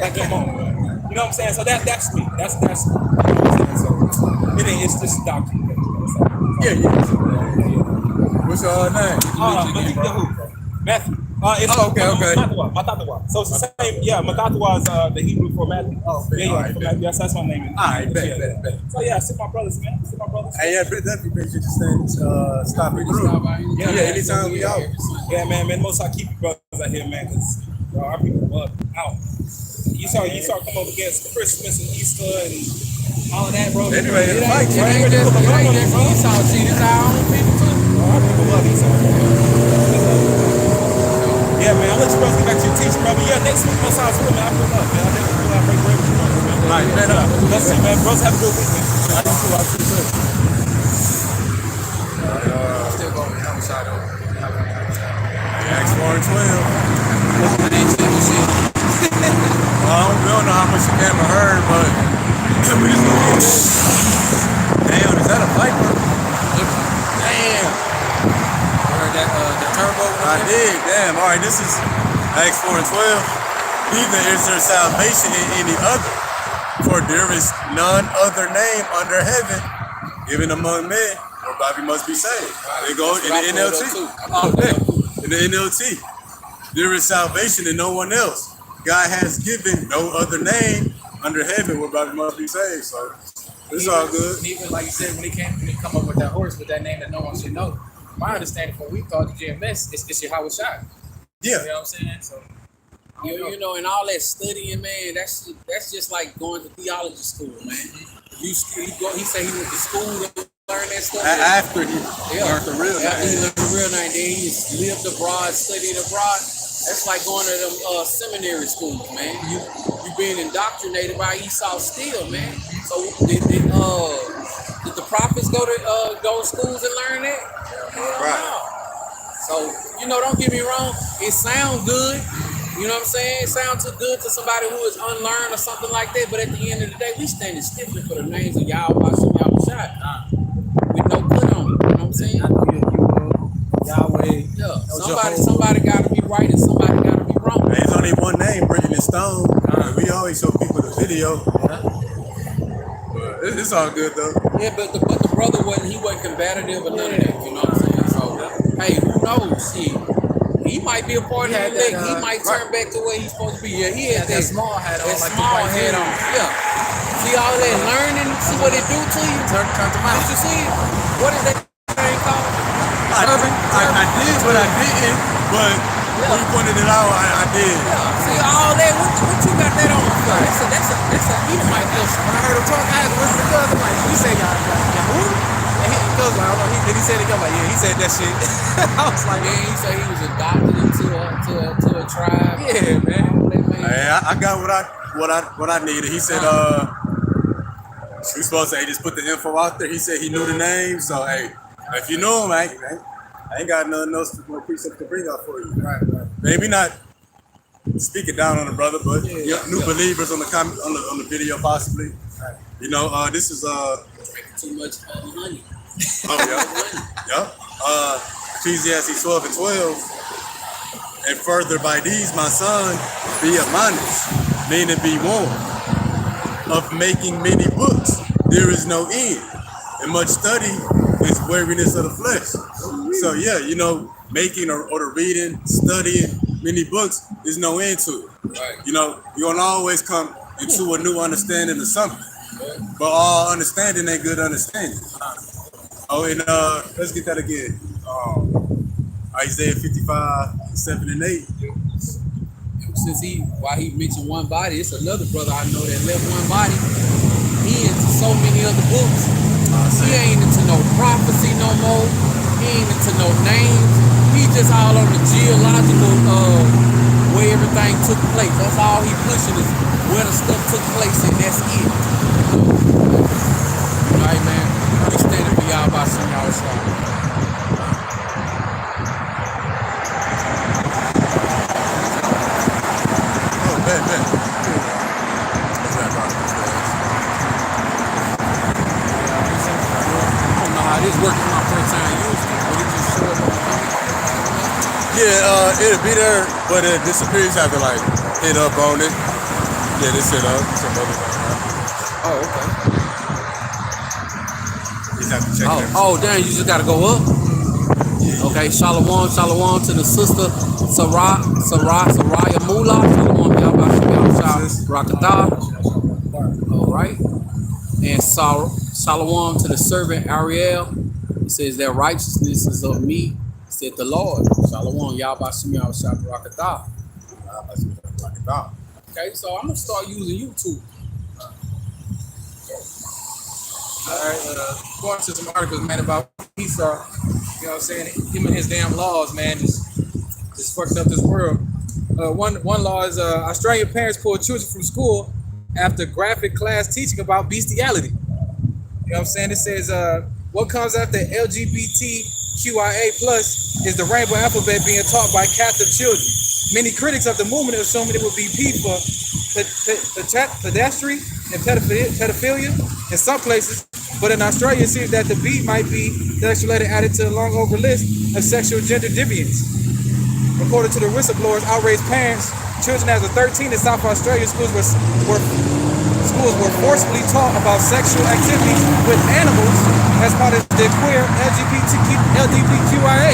Like, come on, man. You know what I'm saying? So that's me. That's you know what I'm saying? So it's just doctrine. yeah. What's your name? Matthew. It's okay. Matatawa. So it's the same. Yeah, Matatawa is the Hebrew for Matthew. Oh, yeah. For Matthew. Yes, that's my name. All right, bet. So yeah, sit my brothers, man. Hey, yeah, definitely appreciate you just stop it through. Yeah, anytime we out. Yeah, man. Most I keep you brothers out here, man, because our people love out. You saw come up against Christmas and Easter and all of that, bro. Anyway, It ain't just Esau. See, this our own people too. Our people love Esau. Yeah, man. I'll let you brothers get back to your teaching, brother. Yeah, next week, most times, man. I feel up, man. I definitely feel like break bread with you, brothers, man. All right, man. Let's see, man. Bros, have a good week, man. I do too. I appreciate it. Still going to have a shot over. Acts 4 and 12. We don't know how much the camera heard, but we just gonna get this. Damn, is that a Viper? Damn. Heard that the turbo? I did. Damn. All right, this is Acts 4 and 12. Neither is there salvation in any other, for there is none other name under heaven given among men whereby we must be saved. They go in the NLT. In the NLT. There is salvation in no one else. God has given no other name under heaven whereby we must be saved. So it's all good. Even like you said, when they come up with that horse with that name that no one should know. My understanding from what we thought the GMS is your Howard shot. Yeah. You know what I'm saying? So You know, and all that studying, man, that's just like going to theology school, man. He said he went to school to learn that stuff. After he learned the real After he name. learned the real name, then he just lived abroad, studied abroad. That's like going to them seminary schools, man. You being indoctrinated by Esau still, man. So did the prophets go to schools and learn that? Right. No. So, don't get me wrong, it sounds good. You know what I'm saying? It sounds too good to somebody who is unlearned or something like that. But at the end of the day, we standing stiffly for the names of Yahweh, Shah, with no put on it. You know what I'm saying? I know you Yahweh. Yeah. Somebody got to be right and somebody got to be wrong. There's only one name written in stone. We always show people the video. But it's all good though. Yeah, but the brother wasn't combative or none of that. You know what I'm saying? So, hey, who knows? He might be a part of the elect. He might turn back to where he's supposed to be. Yeah, he had that small hat on. That small hat on. Yeah. See all that learning? See what it do to you? Turn to my. Did you see it? What is that thing called? I did, but I didn't. But when you pointed it out, I did. Yeah. See all that? What you got that on for? That's a Edomite person. When I heard him talk, I had to listen to the cousin. Like, you say Yahoo? And he said it. I'm like, yeah, he said that shit. I was like, yeah, he said he was adopted into a tribe. Yeah, man. Hey, I got what I needed. He said, we supposed to just put the info out there. He said he knew the name, so hey, if you know him, I ain't got nothing else more precepts to bring out for you. Right. Maybe not speak it down on the brother, but new believers on the video possibly. Right. This is drinking too much honey. Ecclesiastes 12 and 12. And further by these, my son, be admonished, meaning be warned, of making many books. There is no end. And much study is weariness of the flesh. So making or the reading, studying many books, there's no end to it. Right. You're gonna always come into a new understanding of something. But all understanding ain't good understanding. And let's get that again. Isaiah 55, 7 and 8. Since while he mentioned one body, it's another brother I know that left one body. He into so many other books. He ain't into no prophecy no more. He ain't into no names. He just all on the geological where everything took place. That's all he pushing is where the stuff took place, and that's it. All right, man. standing for y'all by some y'all song. Oh, bet. I don't know how this works. It's my first time using it, but it just showed up. Yeah, it'll be there, but it disappears. You have to like hit up on it. Yeah, this hit up. Some other thing. Oh, okay. You just have to check it. Oh, dang, you just gotta go up. Okay, shalom to the sister Saraya Mula. Shalom, y'all about to be outside Rakatah. All right. And shalom to the servant Ariel. It says that righteousness is of me, said the Lord. Shalom, y'all about to be outside Rakatah. Okay, so I'm gonna start using YouTube. All right, going to some articles, man, about Esau. You know what I'm saying? Him and his damn laws, man, just fucked up this world. One law is Australian parents pull children from school after graphic class teaching about bestiality. You know what I'm saying? It says what comes after LGBTQIA plus is the rainbow alphabet being taught by captive children. Many critics of the movement assumed it would be P for pedestry and pedophilia in some places, but in Australia it seems that the B might be sexual added to a long over list of sexual gender deviance. According to the whistleblowers, outraged parents, children as of 13 in South Australia schools were forcibly taught about sexual activities with animals as part of the queer LGBTQIA.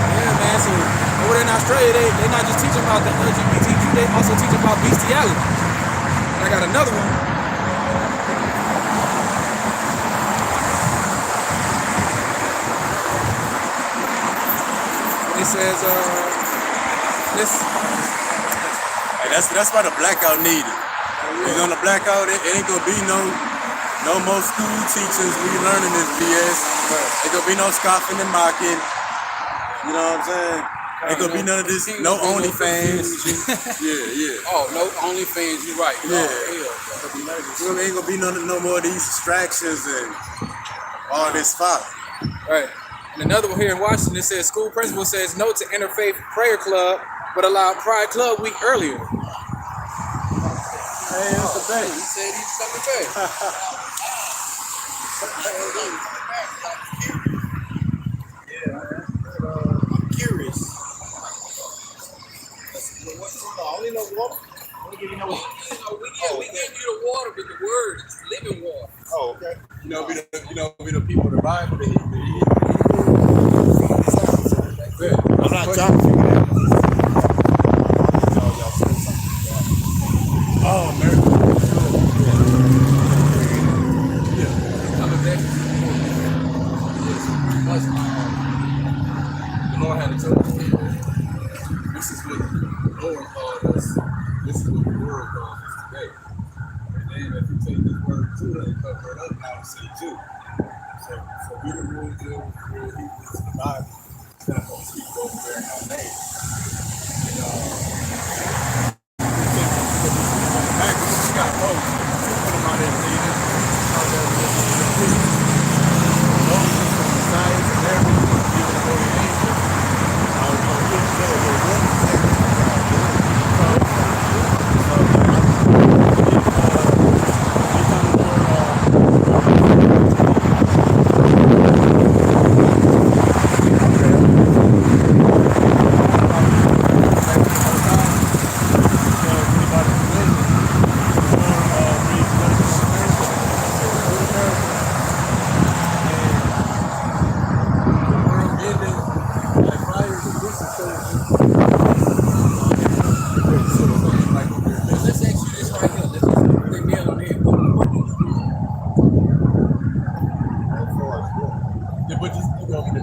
Yeah, man. So over there in Australia, they not just teaching about the LGBTQ, they also teach about bestiality. And I got another one. It says, Hey, that's why the blackout needed. Because on the blackout, it ain't gonna be no more school teachers relearning this BS. Ain't gonna be no scoffing and mocking. You know what I'm saying? Ain't gonna be none of this. No OnlyFans. Yeah. Oh, no OnlyFans. You right. Yeah. Oh, Ain't gonna be no more of these distractions and all this fire. right. And another one here in Washington, it says school principal says no to interfaith prayer club, but allowed Pride Club week earlier. Hey, that's the He best. said he's coming back. I'm curious. What's going on? Only no water? We gave you the water with the word. It's living water. Oh, okay. We the people of the Bible. I'm not trying to figure that out. Oh, America. Yeah. Coming back. The Lord had to tell us, this is what the Lord called us. This is what the word called us today. And then if you take this word too, they cover it up now and say Jew. So we the real deal with the real Hebrews in the Bible. It's not going to speak over there in our name. And we got both. Put them out there leading. Moses and Messiah and everything, even the holy angels. I was going to get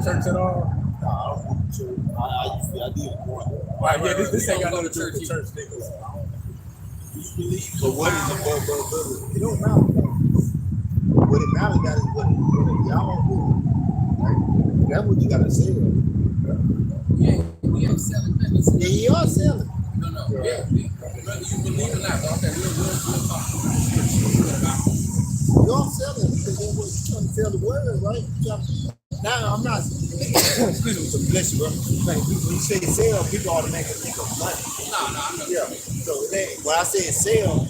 church at all? No, I don't go to church. I did it once. Right, yeah, this ain't got no church niggas. But what is the it don't matter. What it matters got is what y'all do. Right? That's what you gotta say. Yeah, we ain't selling nothing. Yeah, you are selling. No. Yeah. Whether you believe or not, okay, we'll talk. You're selling because that's what you're trying to tell the word, right? Now I'm not. Excuse me, so bless you, bro. Like, when you say sell, people automatically think of money. No, I know. Yeah. So when I say sell,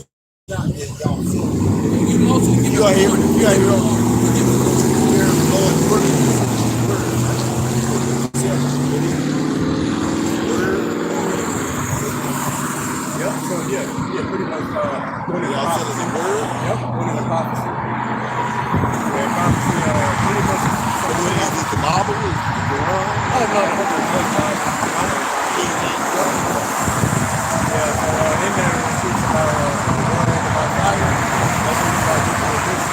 not just y'all sell. You mostly give You gotta hear, Lord word. Yep. So yeah, pretty much. What is Y'all selling the word. Yep. What is a prophecy? Yeah, prophecy. Pretty much. So what is it? The Bible? The Quran? Oh no, King James. Yeah. So in there it speaks about the word about fire. That's what we start getting with this.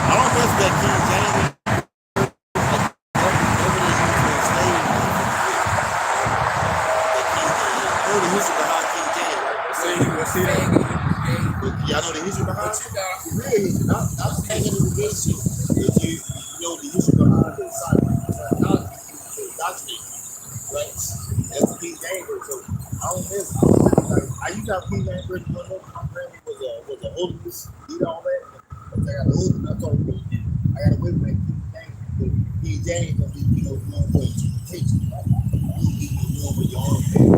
I don't mess with that King James. Know the history behind King James, right? See that? Y'all know the history behind it? But you got The real history, not hanging in the good shit. If you know the history behind the doctrine, right? That's the King James version. So I don't miss. I used to have King James version. My grandma was a holiness, did all that. But I got the holiness. I told me I got to wait for that King James. King James gonna be, known for interpretation. Right? You be known for your own thing.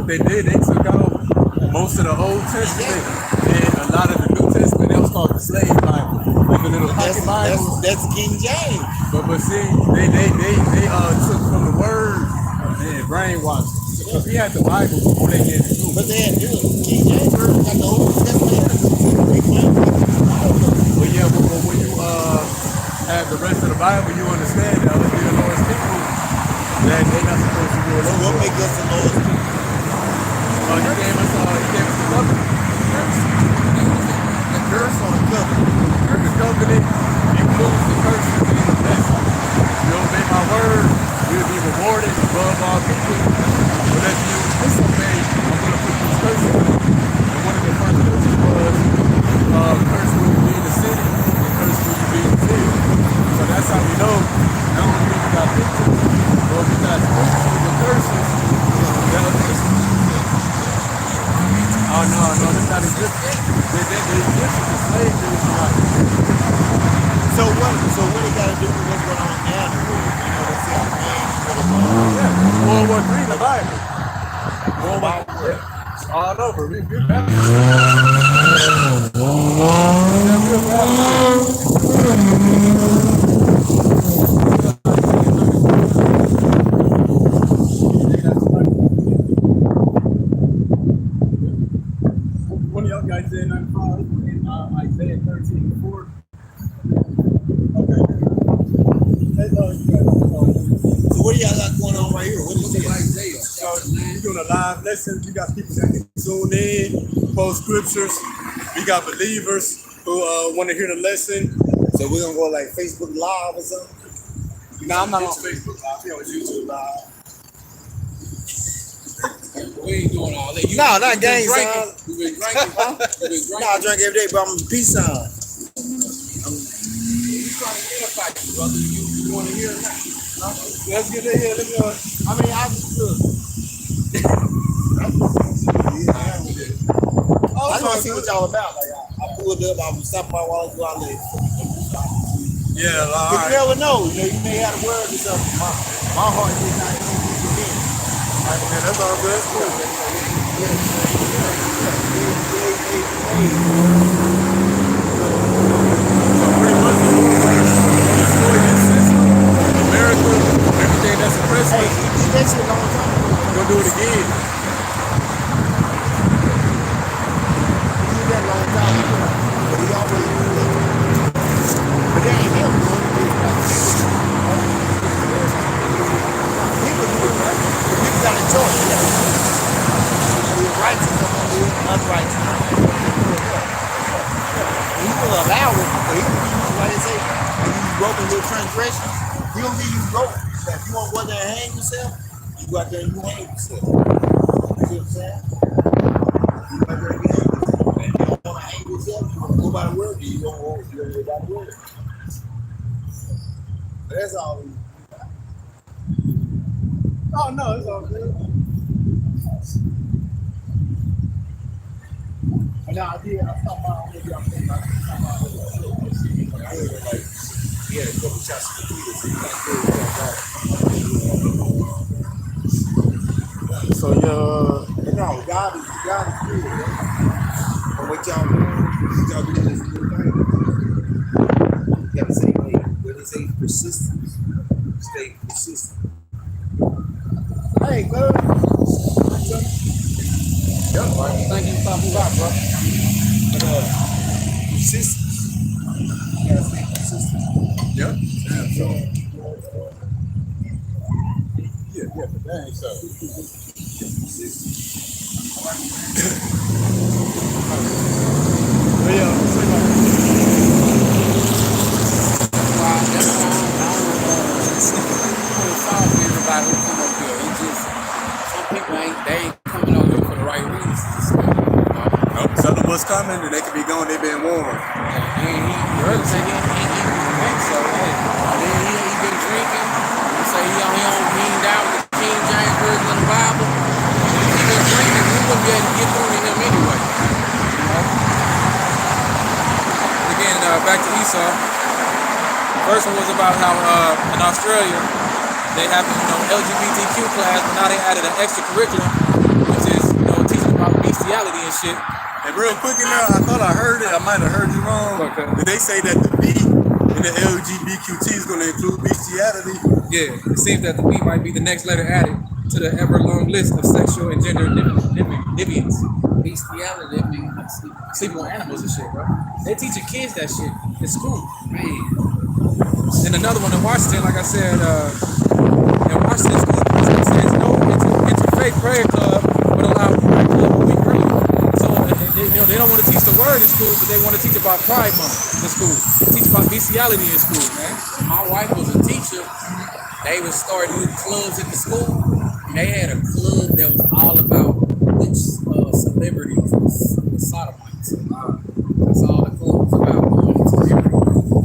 They took out most of the Old Testament and a lot of the New Testament. That was called the slave Bible, like the little pocket Bible. That's King James. But see, they took from the word and brainwashed. So he had the Bible before they gave it to him. But they had King James version got the Old Testament. But yeah, but when you have the rest of the Bible, you understand that other than the Lord's people, that they're not supposed to do it. So what makes us the Lord's people? He gave us the covenant. The curse on the covenant. The covenant includes the curses and the blessings. You obey my word, you'll be rewarded above all people. But if you disobey, I'm going to put these curses on you. And one of the first curses was, curse will you be in the city, and curse will you be in the field. So that's how we know not only do we got victory, but we got scriptures and curses. Oh no, that's not Egyptian. The Egyptians are slaves to Israel. So what they got to do with what's going on now? World War III in the Bible. World War III. It's all over. We're good back. One of y'all guys in Isaiah 13:4. Okay. So what do y'all got going on right here? What is this? Isaiah. So we're doing a live lesson. We got people that can tune in, post scriptures. We got believers who want to hear the lesson. So we're gonna go like Facebook Live or something? No, I'm not on Facebook Live. I'm on YouTube Live. We ain't doing all that. No, not gang sign. You've been drinking. You've been drinking. No, I drink every day, but I'm a peace sign. You trying to edify you, brother. You want to hear it now? Let's get it here. Let's go. I mean, I just look. I just want to see what y'all about. Like, I pulled up, I was stopping by while I was out there. Yeah, all You right. never know. You may have a word or something. My heart is not going to be in. Yeah, that's all good. That's cool. So pretty much destroy this system, America, everything that's oppressive. Hey, he did that shit a long time ago. Gonna do it again. He did that a long time ago. But he always did that. But that ain't him. People do it, right? People got a choice. We're righteous, I'm gonna do it, unrighteous. And he will allow it, but he will give you, like they say, when you broken your transgressions, he gonna give you broke. If you want to go out there and hang yourself, you go out there and you hang yourself. You see what I'm saying? You go out there and you hang yourself. If you don't want to hang yourself, you want to go by the word, You don't want you don't got to worry. But that's all we got. Oh no, it's all good. And now I did. I thought about maybe I'm thinking about I heard it like he had a couple shots in the theater, so he got good. So no, God is good. Right? And what y'all doing is a good thing. You gotta say, hey, when they say persistence, stay persistent. Hey, good. Yep. Thank you for stopping by, bro. But persistence. You gotta stay persistent. Yep. Yeah, but dang, so. Well, yeah, say about That's why I don't fault everybody who come up here. It's just some people ain't coming over here for the right reasons. Nope. Some of us coming and they could be gone. They've been warned. And he Earl said he think so. Hey, and then he been drinking. He say he ain't down with the King James version of the Bible. He been drinking. We wouldn't be able to get through to him anyway. Again, back to Esau. First one was about how in Australia they have LGBTQ class, but now they added an extra curriculum, which is teaching about bestiality and shit. And real quick in there, I thought I heard it. I might have heard you wrong. Okay. Did they say that the B in the LGBTQ is going to include bestiality? Yeah, it seems that the B might be the next letter added to the ever long list of sexual and gender deviance. Bestiality, that means Sleeping with animals and shit, bro. They teaching kids that shit in school. man. And another one in Washington, like I said, in Washington school, it says no interfaith prayer club would allow prayer club a week early. So they don't want to teach the word in school, but they want to teach about Pride Month in school. Teach about bestiality in school, man. My wife was a teacher. They was starting new clubs at the school. And they had a club that was all about which celebrities were sodomites. That's all the club was about.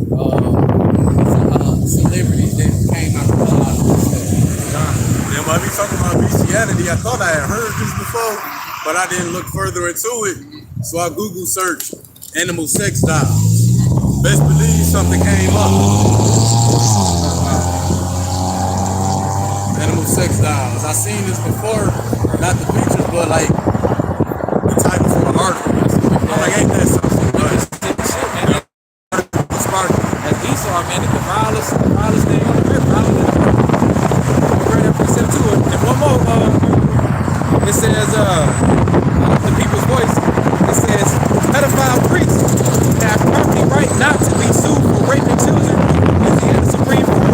Going into celebrities that came out of a lot of this stuff. Then while we talking about bestiality, I thought I had heard this before, but I didn't look further into it. So I Google searched animal sex dolls. Best believe something came up. Animal sex dolls. I seen this before, not the pictures, but like the title from the article. I'm like, ain't that something? But As Esau, man, it's the vilest thing on the earth. Right up to it. And one more, it says, the people's voice, it says, pedophile priests have property right not to be sued for raping children in the Supreme Court.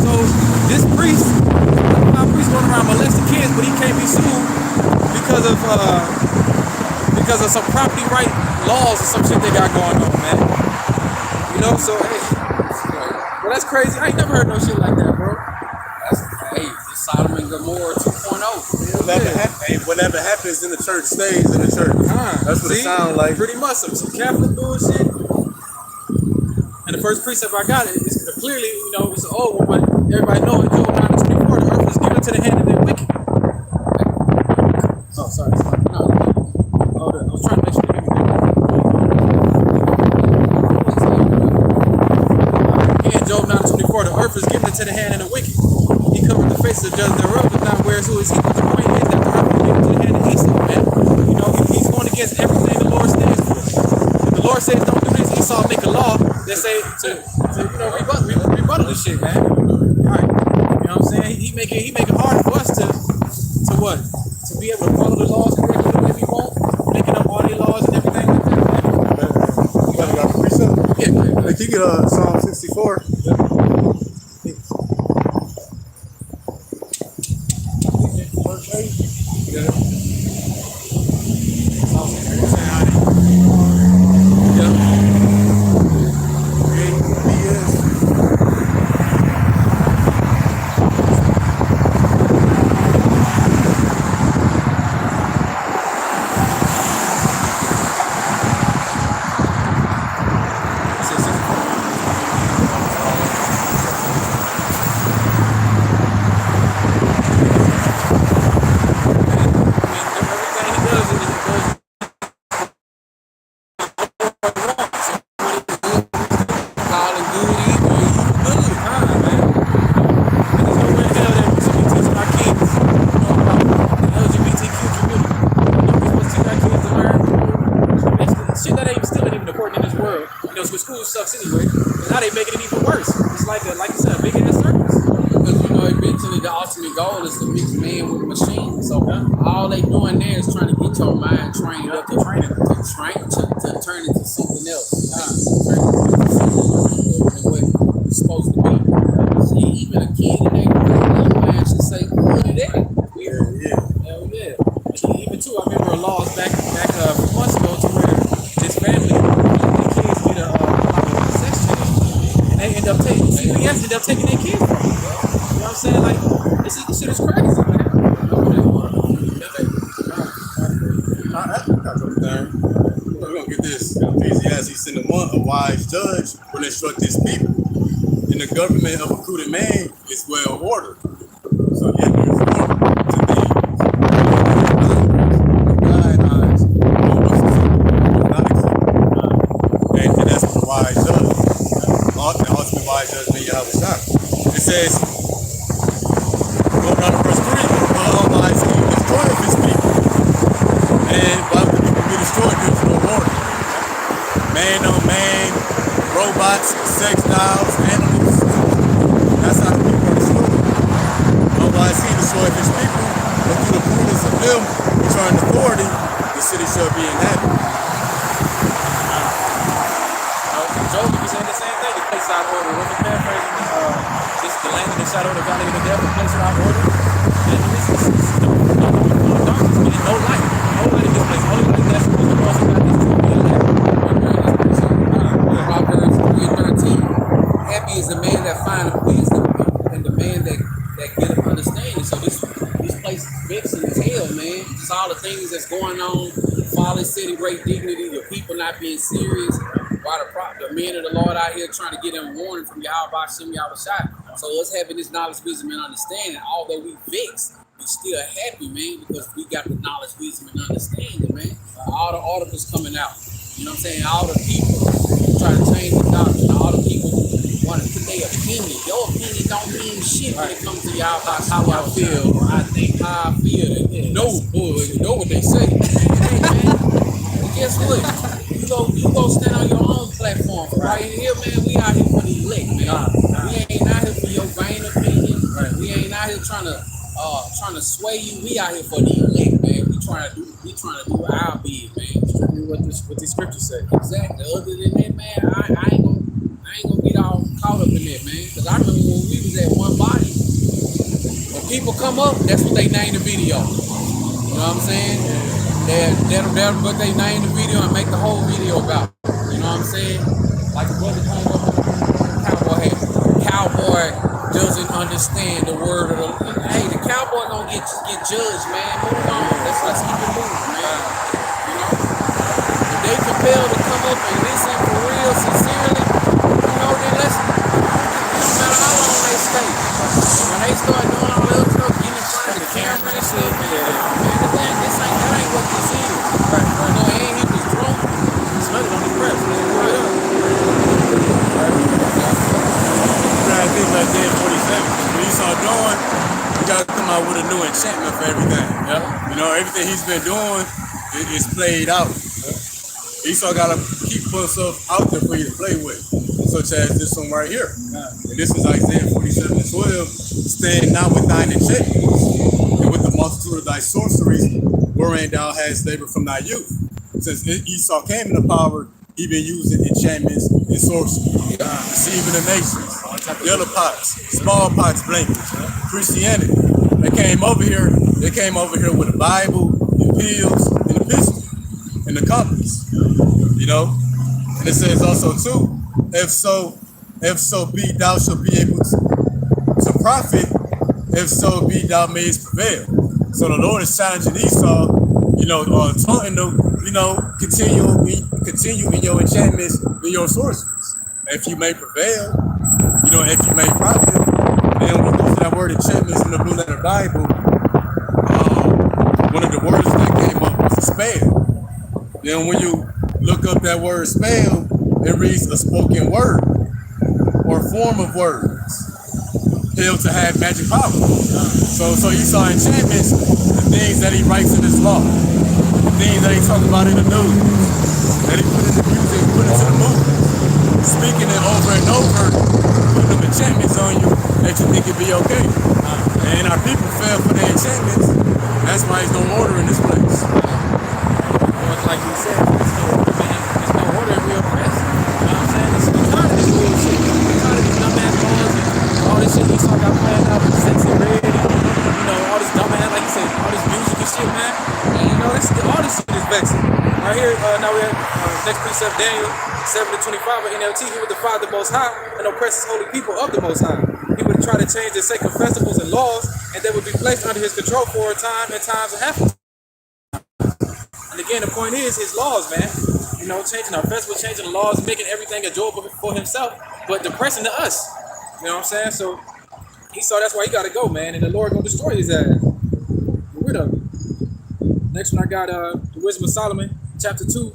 So this priest, pedophile priest going around molesting kids, but he can't be sued because of some property right laws or some shit they got going on, man. So hey, well that's crazy. I ain't never heard no shit like that, bro. It's Sodom and Gomorrah 2.0. Whatever happens in the church stays in the church. That's what it sounds like. Pretty much some Catholic bullshit. And the first precept I got is clearly, it's an old one, but everybody knows in Job 9:24, the earth was given to the hand of the wicked. Oh, sorry. No. Hold on. I was trying to make sure you hear me. Job 9:24, the earth is given into the hand of the wicked. He covered the faces of the judges thereof, but not whereas who is he. But the point is that the earth is given to the hand of Esau, man. He's going against everything the Lord stands for. If the Lord says don't do this, Esau make a law that say to rebuttal this shit, man. Right. You know what I'm saying? He make it hard for us to what? To be able to follow the laws correctly the way we want, making up all the laws and everything like that, man. You got a precept? Yeah. Like you get Psalm 64. which school sucks anyway. And now they making it even worse. It's like you said, a big ass circus. Because you know, eventually the ultimate goal is to mix man with machine. So all they doing there is trying to get your mind trained up to turn into something else. Turn into something what it's supposed to be. See, even a kid in their man should say, "What is that?" Hell yeah. Even too, I remember a laws back a few months ago to where this family, the kids get a sex change, and they end up taking CPS end up taking their kids from them. You know what I'm saying? Like this shit is crazy, man. We're gonna get this. Ecclesiastes sent a wise judge will instruct his people. In the government of a prudent man is well ordered. So yeah, there's order to things. Guidelines, and that's what the wise judge. The ultimate wise judge being Yahweh. It says, go down to verse 3, but unwise he destroyeth his people. And why would people be destroyed? There's no order. Man on man, robots, sex dolls, animals. That's how the people are destroyed. Unwise he destroyeth his people, but through the prudence of them which are in authority, the city shall be inhabited. Job be saying the same thing. The place out of order. When the paraphrasing, this is the land of the shadow of the valley of the devil, place without order. And this is darkness, meaning no light. No light in this place. Only light that's the ones who got this truth being Proverbs 3:13. Happy is the man that findeth wisdom, and the man that getteth understanding. So this place is vexing as hell, man. Just all the things that's going on. Folly, city, great dignity. Your people not being serious. Why the men of the Lord out here trying to get them warning from Yahweh Shem Yahweh Shai. So us having this knowledge, wisdom, and understanding, although we vexed, we still happy, man, because we got the knowledge, wisdom, and understanding, man. All the articles coming out. You know what I'm saying? All the people trying to change the doctrine. All the people want to put their opinion. Your opinion don't mean shit when it comes to y'all. How I feel, or I think how I feel. You know what they say. Hey, man. Well, guess what? You go stand on your own platform. Right here, man, we out here for the elect, man. We ain't out here for your vain opinion. Right. We ain't out here trying to sway you. We out here for the elect, man. We trying to do our bid, man. Strictly what the scriptures say. Exactly. Other than that, man, I ain't gonna get all caught up in that, man. Because I remember when we was at one body, when people come up, that's what they name the video. You know what I'm saying? That'll what they name the video and make the whole video about. You know what I'm saying? Like the brother came up with the cowboy hat. Cowboy doesn't understand the word of the. Hey, the cowboy gonna get judged, man. Move on. Let's keep it moving, man. You know? If they compelled to come up and listen for real, sincerely, you know, then let's. No matter how long they stay. When they start doing all that stuff, getting in front of the camera and shit, man, this ain't what this is. Right. You know, and he was drunk. Smell it on his breath. Right. I think like day 47. What Esau doing, you gotta come out with a new enchantment for everything. Yeah. You know, everything he's been doing is played out. Esau gotta keep himself out there for you to play with, such as this one right here. And this is Isaiah 47:12. Stand not with thine enchantments, and with the multitude of thy sorceries, wherein thou hast labored from thy youth. Since Esau came into power, he been using enchantments and sorcery, deceiving the nations, yellow pots, smallpox blankets, Christianity. They came over here with a Bible, and pills, and a pistol, and the compass. You know? And it says also too, if so be thou shalt be able to profit, if so be thou mayest prevail. So the Lord is challenging Esau, taunting them, continue in your enchantments, in your sorceries. If you may prevail, if you may profit. Then when we go to that word enchantments in the Blue Letter Bible, one of the words that came up was a spell. Then when you look up that word spell, it reads a spoken word or form of words held to have magic power. So Esau enchantments, the things that he writes in his law, the things that he talk about in the news, that he put in the music, put into the movies. speaking it over and over, putting them enchantments on you that you think it'd be okay. And our people fell for the enchantments. That's why there's no order in this place. Like you said, there's no order, man. There's no order in real press. You know what I'm saying? It's tired of this bullshit. We're tired of these dumbass laws and all this shit Esau got planned out with sexy red and, you know, all this dumbass, like you said, all this music and shit, man. And, you know, all this shit is vexing. Right here, now we're at next precept, Daniel 7-25 of NLT. He would defy the Most High and oppress his holy people of the Most High. He would try to change their sacred festivals and laws, and they would be placed under his control for a time and times and half a time. And again, the point is his laws, man. You know, changing our festivals, changing the laws, making everything enjoyable for himself, but depressing to us. You know what I'm saying? So Esau, that's why he got to go, man. And the Lord gonna destroy his ass. Get rid of him. Next one I got the Wisdom of Solomon, chapter 2,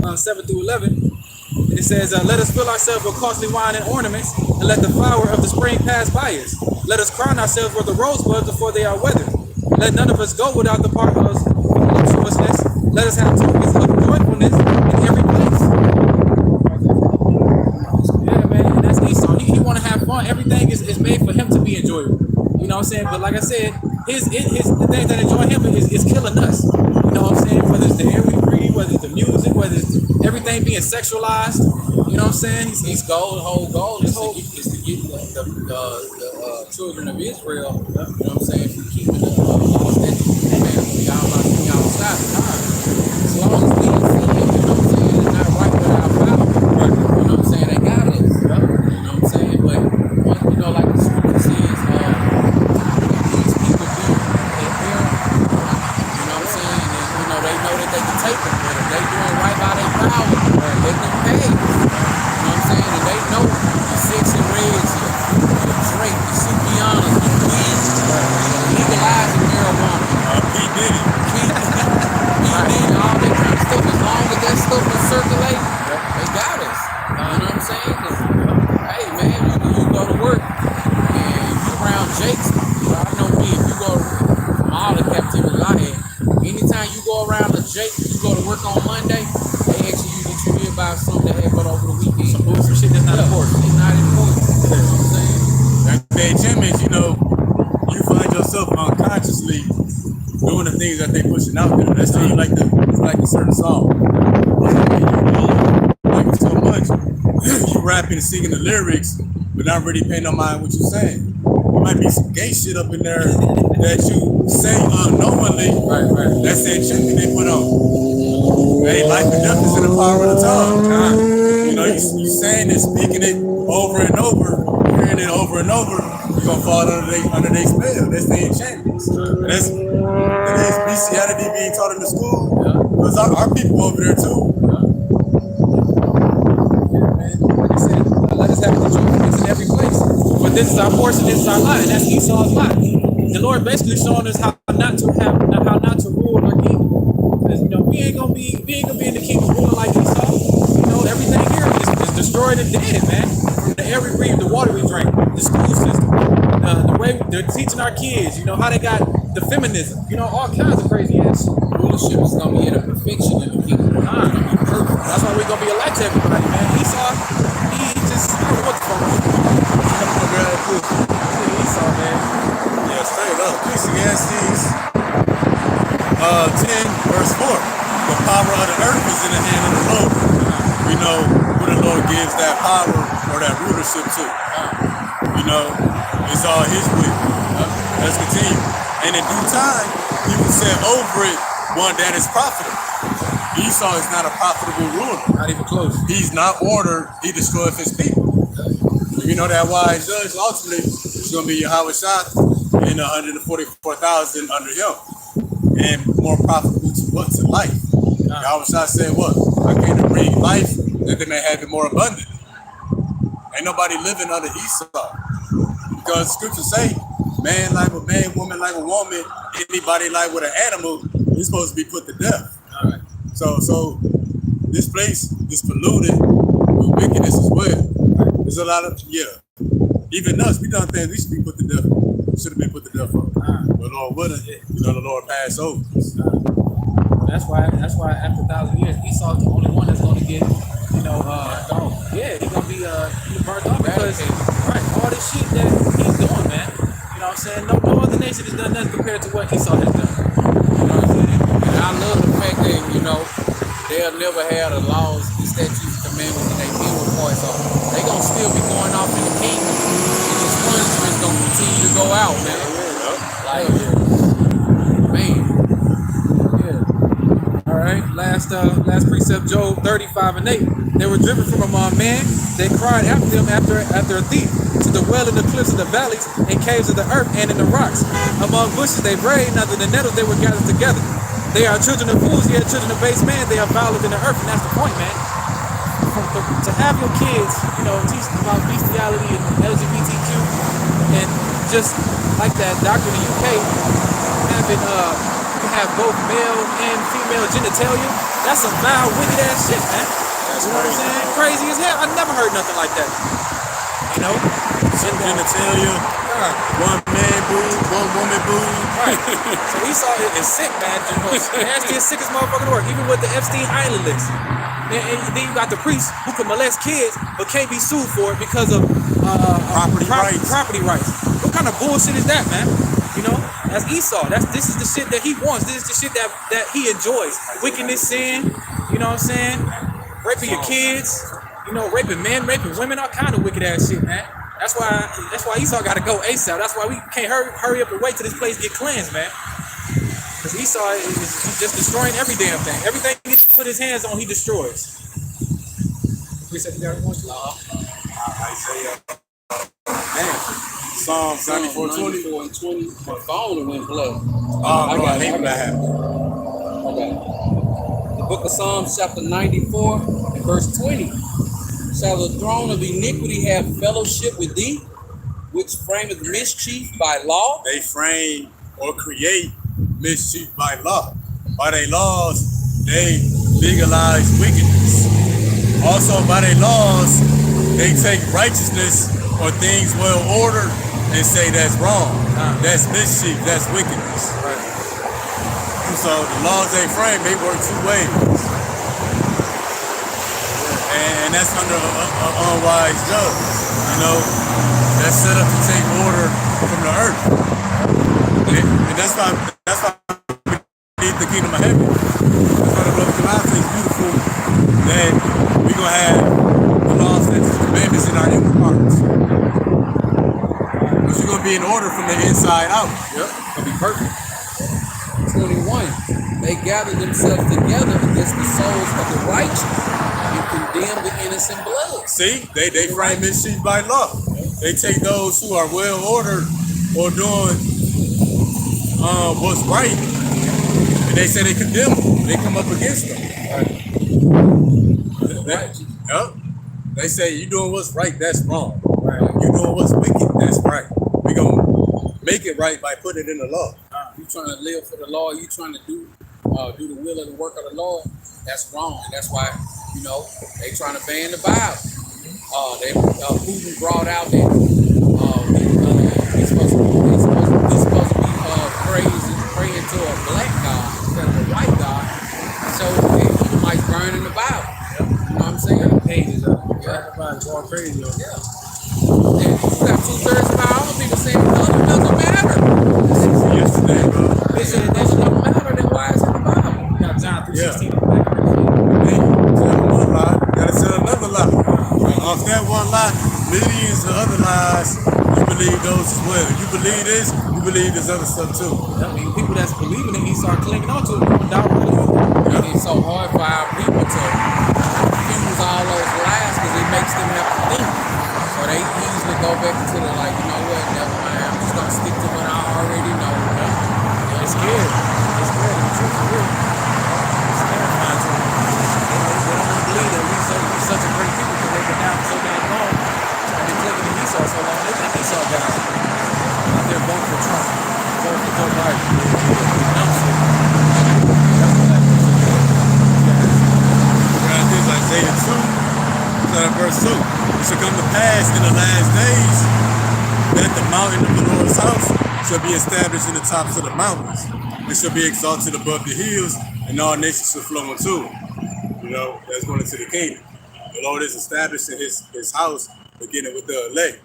7-11. And it says, let us fill ourselves with costly wine and ornaments, and let the flower of the spring pass by us. Let us crown ourselves with the rosebuds before they are weathered. Let none of us go without the part of voluptuousness. Let us have tokens of joyfulness in every place. Yeah, man, and that's Esau. He want to have fun. Everything is made for him to be enjoyable. You know what I'm saying? But like I said, the things that enjoy him is killing us. You know what I'm saying? Whether it's the air we breathe, whether it's the music, whether it's everything being sexualized. You know what I'm saying? His whole goal is to get the children of Israel, you know what I'm saying, from keeping the laws that y'all about to be outside of time. As long as we ain't seeing, you know what I'm saying, it's not right with our power. Right. You know what I'm saying? They got us. You know what I'm saying? But, you know, like the scripture says, these people be adherent, you know what I'm saying? And, you know, they know that they can take them, but if they doing right by their power, they can pay. You know what I'm saying? And they know the six and reds here, the Drake, the Supiana, the weed, legalizing marijuana. He did it. He did all that kind of stuff. As long as that stuff is circulating, they got us. You know what I'm saying? 'Cause, hey, man, you go to work and you around Jake's. I know me, if you go from all the captivity I had, anytime you go around a Jake, you go to work on Monday, they ask you, did you hear about something that happened over the weekend? Some shit that's not important. It's not important. You know what I'm saying? Like the enchantments, you know, you find yourself unconsciously doing the things that they pushing out there. That's why you like a certain song. Like it so much. You rapping and singing the lyrics, but not really paying no mind what you're saying. There might be some gay shit up in there that you say unknowingly. Right. That's the enchantment they put on. Hey, life and death is in the power of the tongue. You know, you saying it, speaking it over and over, hearing it over and over, you're gonna fall under their spell. That's the enchantments. That's bestiality being taught in the school. Because our people over there too. Like I said, let us have the joyfulness in every place. But this is our portion, this is our lot, and that's Esau's lot. The Lord basically showing us how not to rule our kingdom. Because you know, we ain't gonna be in the kingdom ruling like Esau. You know, everything here is destroyed and dead, man. From the air we breathe, the water we drink, the school system, the way they're teaching our kids, you know, how they got the feminism, you know, all kinds of crazy ass. Rulership is gonna be at a perfection in the kingdom. It's gonna be perfect. That's why we're gonna be a light to everybody, man. Esau, he just, I don't know what the fuck. Esau, man. Yeah, straight up. Ecclesiastes 10 verse 4. The power of the earth is in the hand of the Lord. We know who the Lord gives that power or that rulership to. You know, it's all his will. Let's continue. And in due time, he will set over it one that is profitable. Esau is not a profitable ruler. Not even close. He's not ordered, he destroys his people. You know that wise judge ultimately is going to be Yahweh Shah and 144,000 under him. And more profitable to what? To life. Yahweh Shah said what? I came to bring life that they may have it more abundant. Ain't nobody living under Esau. Because scriptures say, man like a man, woman like a woman, anybody like with an animal, is supposed to be put to death. All right. So this place is polluted with wickedness as well. There's a lot of, even us, we done things we should be put to death. Should have been put to death for. But Lord wouldn't, you know, the Lord passed over us. That's why after 1,000 years, Esau's the only one that's going to get, yeah, he's gonna be burnt off because right, all this shit that he's doing, man. You know what I'm saying? No other nation has done nothing compared to what Esau has done. You know what I'm saying? And I love the fact that, they'll never have the laws, the statutes, commandments, and they penal points. So they gonna still be going off in the kingdom, and this punishment's gonna continue to go out, man. Like, man. Yeah. All right. Last precept, Job 35:8. They were driven from among men. They cried after them after a thief, to dwell in the cliffs of the valleys, in caves of the earth, and in the rocks. Among bushes they brayed, and under the nettles they were gathered together. They are children of fools, yet children of base man. They are violent in the earth, and that's the point, man. To have your kids, teach them about bestiality and LGBTQ, and just like that doctor in the UK, having you have both male and female genitalia. That's some vile, wicked ass shit, man. You know what I'm saying? Crazy as hell. I never heard nothing like that. Genitalia, one man boob, one woman boob. Right. So Esau is sick, man. The most nastiest, sickest motherfucker in the world, even with the Epstein Island list. And then you got the priests who can molest kids but can't be sued for it because of property rights. What kind of bullshit is that, man? That's Esau. This is the shit that he wants. This is the shit that he enjoys. Wickedness, sin. You know what I'm saying? Raping your kids. Raping men, raping women, all kind of wicked ass shit, man. That's why Esau got to go ASAP. That's why we can't hurry up and wait till this place get cleansed, man. Because Esau is just destroying every damn thing. Everything he put his hands on, he destroys. We said you got one law. Isaiah. Psalms 94:20. 94 and 20. My phone went blood. I hate when that happens. Okay. The book of Psalms, chapter 94, and verse 20. Shall the throne of iniquity have fellowship with thee, which frameth mischief by law? They frame or create mischief by law. By their laws, they legalize wickedness. Also, by their laws, they take righteousness or things well ordered and say that's wrong. That's mischief, that's wickedness. Right. So the laws they frame, they work two ways. And that's under an unwise judge. That's set up to take order from the earth. And that's why we need the kingdom of heaven. That's why the brother Kalaf is beautiful that we're going to have the laws, statutes, commandments in our inward parts. Because you're going to be in order from the inside out. Yep. Gonna be perfect. 21. They gather themselves together against the souls of the righteous and condemn the innocent blood. See, they frame mischief by law. They take those who are well ordered or doing what's right, and they say they condemn them. They come up against them. Yep. They say you doing what's right, that's wrong. Right. You doing what's wicked, that's right. We gonna make it right by putting it in the law. You trying to live for the law, you trying to do the will of the work of the Lord, that's wrong. And that's why, they trying to ban the Bible. Putin brought out that he's supposed to be praying to a black God instead of a white God. So he might burn in the Bible. You know what I'm saying? Pages of it. Yeah. Everybody's going crazy over it. Yeah. And you got 2/3 of our own people saying it doesn't matter. Yesterday, bro. They said it doesn't matter, then why is it in the Bible? You got John 3:16. Hey, tell one lie, gotta tell another lie. Off that one lie, millions of other lies, you believe those as well. You believe this, you believe this other stuff too. I mean, people that's believing it, he start clinging on to it, going down with it. And it's so hard for our people to use all those lies because it makes them have to think. So they easily go back to the never mind, I'm just gonna stick to what I already know. It's scared. It's scared. The truth is real. It's terrifying to them. They don't want to believe that we're such a great people because they've been down for so damn long. And they're clinging to Esau so long. They think Esau guys out there voting for Trump, voting for Joe Biden. Dumb shit. That's what that is. This Isaiah 2, verse 2. It shall come to pass in the last days that the mountain of the Lord's house shall be established in the tops of the mountains. It shall be exalted above the hills, and all nations shall flow into it. You know, that's going into the kingdom. The Lord is establishing his house, beginning with the elect.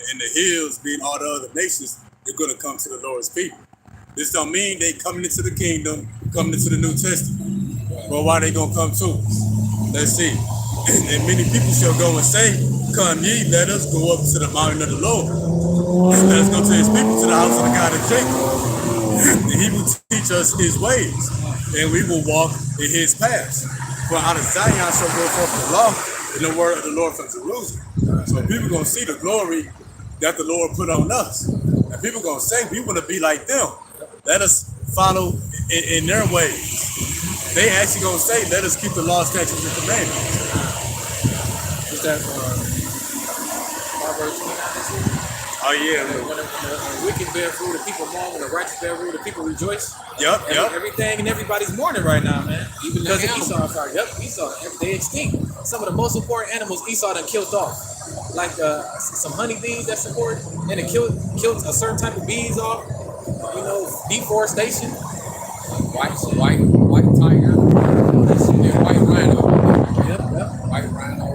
And the hills, being all the other nations, they're going to come to the Lord's people. This don't mean they coming into the kingdom, coming into the New Testament. But why they going to come to us? Let's see. And many people shall go and say, come ye, let us go up to the mountain of the Lord. Let us go to his people, to the house of the God of Jacob. And he will teach us his ways, and we will walk in his paths. For out of Zion shall go forth the law and the word of the Lord from Jerusalem. So people going to see the glory that the Lord put on us. And people going to say, we want to be like them. Let us follow in their ways. They actually going to say, let us keep the law, statutes, and commandments. Is that Proverbs 29? Oh, yeah. When the wicked bear fruit, the people mourn. When the righteous bear fruit, the people rejoice. Yep. Everything and everybody's mourning right now, man. Even Because the of Esau. Sorry. Yep, Esau. They extinct. Some of the most important animals Esau done killed off. Like some honeybees that's important. And it killed a certain type of bees off. You know, deforestation. white tiger, and white rhino. Yep. White rhino.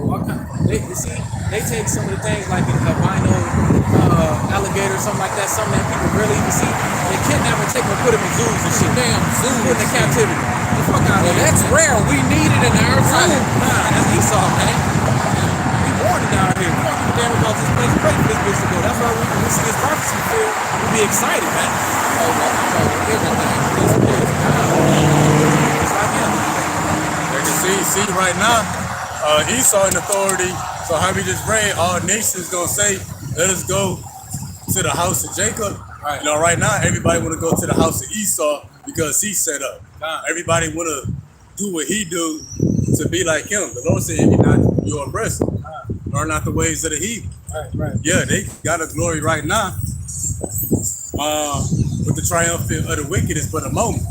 They take some of the things like albino, alligator, something like that, something that people rarely even see. They kidnap and take them and put them in zoos and shit. Damn zoo. Put them in captivity. The fuck out of Well, here. that's rare. We need it in our zoo. Nah, that's Esau, man. We born it down here. We don't give a damn about this place. Pray for this bitch to go. That's why when we see this prophecy field, we be excited, man. It's like him. You can see right now, Esau in authority. So how we just read, all nations gonna say, let us go to the house of Jacob. Right. You know, right now everybody wanna go to the house of Esau because he's set up. Everybody wanna do what he do to be like him. The Lord said, if you're not your oppressor, learn not the ways of the heathen. Right. Yeah, they got a glory right now. With the triumphant of the wicked is but a moment.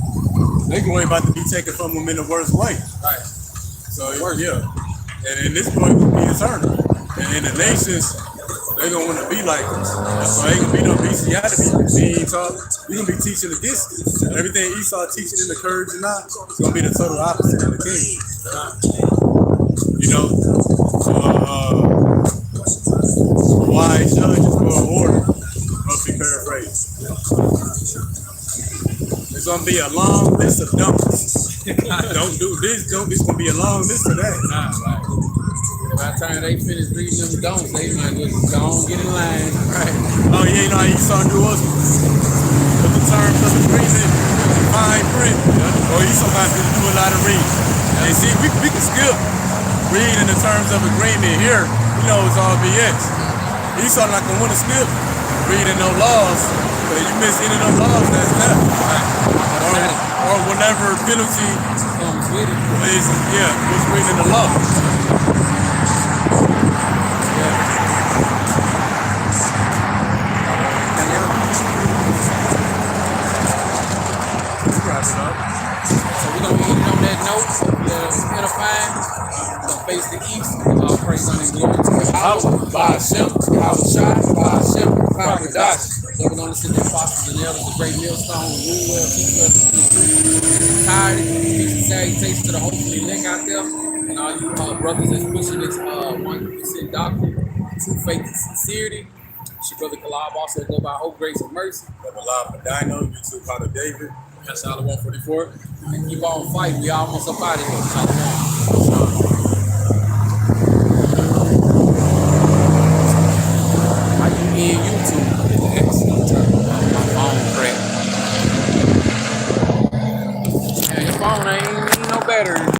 They glory about to be taken from them in the worst way. Right. So yeah, and this glory will be eternal. And the nations, they gonna want to be like us. So ain't gonna be no bestiality, mean talk. We gonna be teaching against it. Everything Esau teaching in the courage and not, it's gonna be the total opposite of the king. You know, wise judges for an order must be paraphrased. It's gonna be a long list of don'ts. Don't do this, don't. It's gonna be a long list of that. By the time they finish reading them don'ts, they might just go on, get in line. Right. Oh yeah, you know how Esau do us with the terms of agreement, fine print. Or Esau got to do a lot of reading. And see, we can skip reading the terms of agreement here. You know it's all BS. Esau not gonna want to skip reading no laws. But you miss any of those laws, that's that. Or whatever penalty Comes with it. is, was written in the law. So we're gonna end on that note. Edifying. We're gonna face the east. All praise on and glory to the house. By Hashem, by Hashem, Double on the city apostles and elders, the great millstone, rule well, keep well, tired, peace and salutations to the hopefully elect out there, and all you brothers that's pushing this 100% doctrine, true faith and sincerity. It's your brother Kalab, also go by Hope, Grace, and Mercy. Brother Live for Dino, YouTube Father David. That's Shalom 144. And keep on fighting. We almost up out of here. Shalom. How you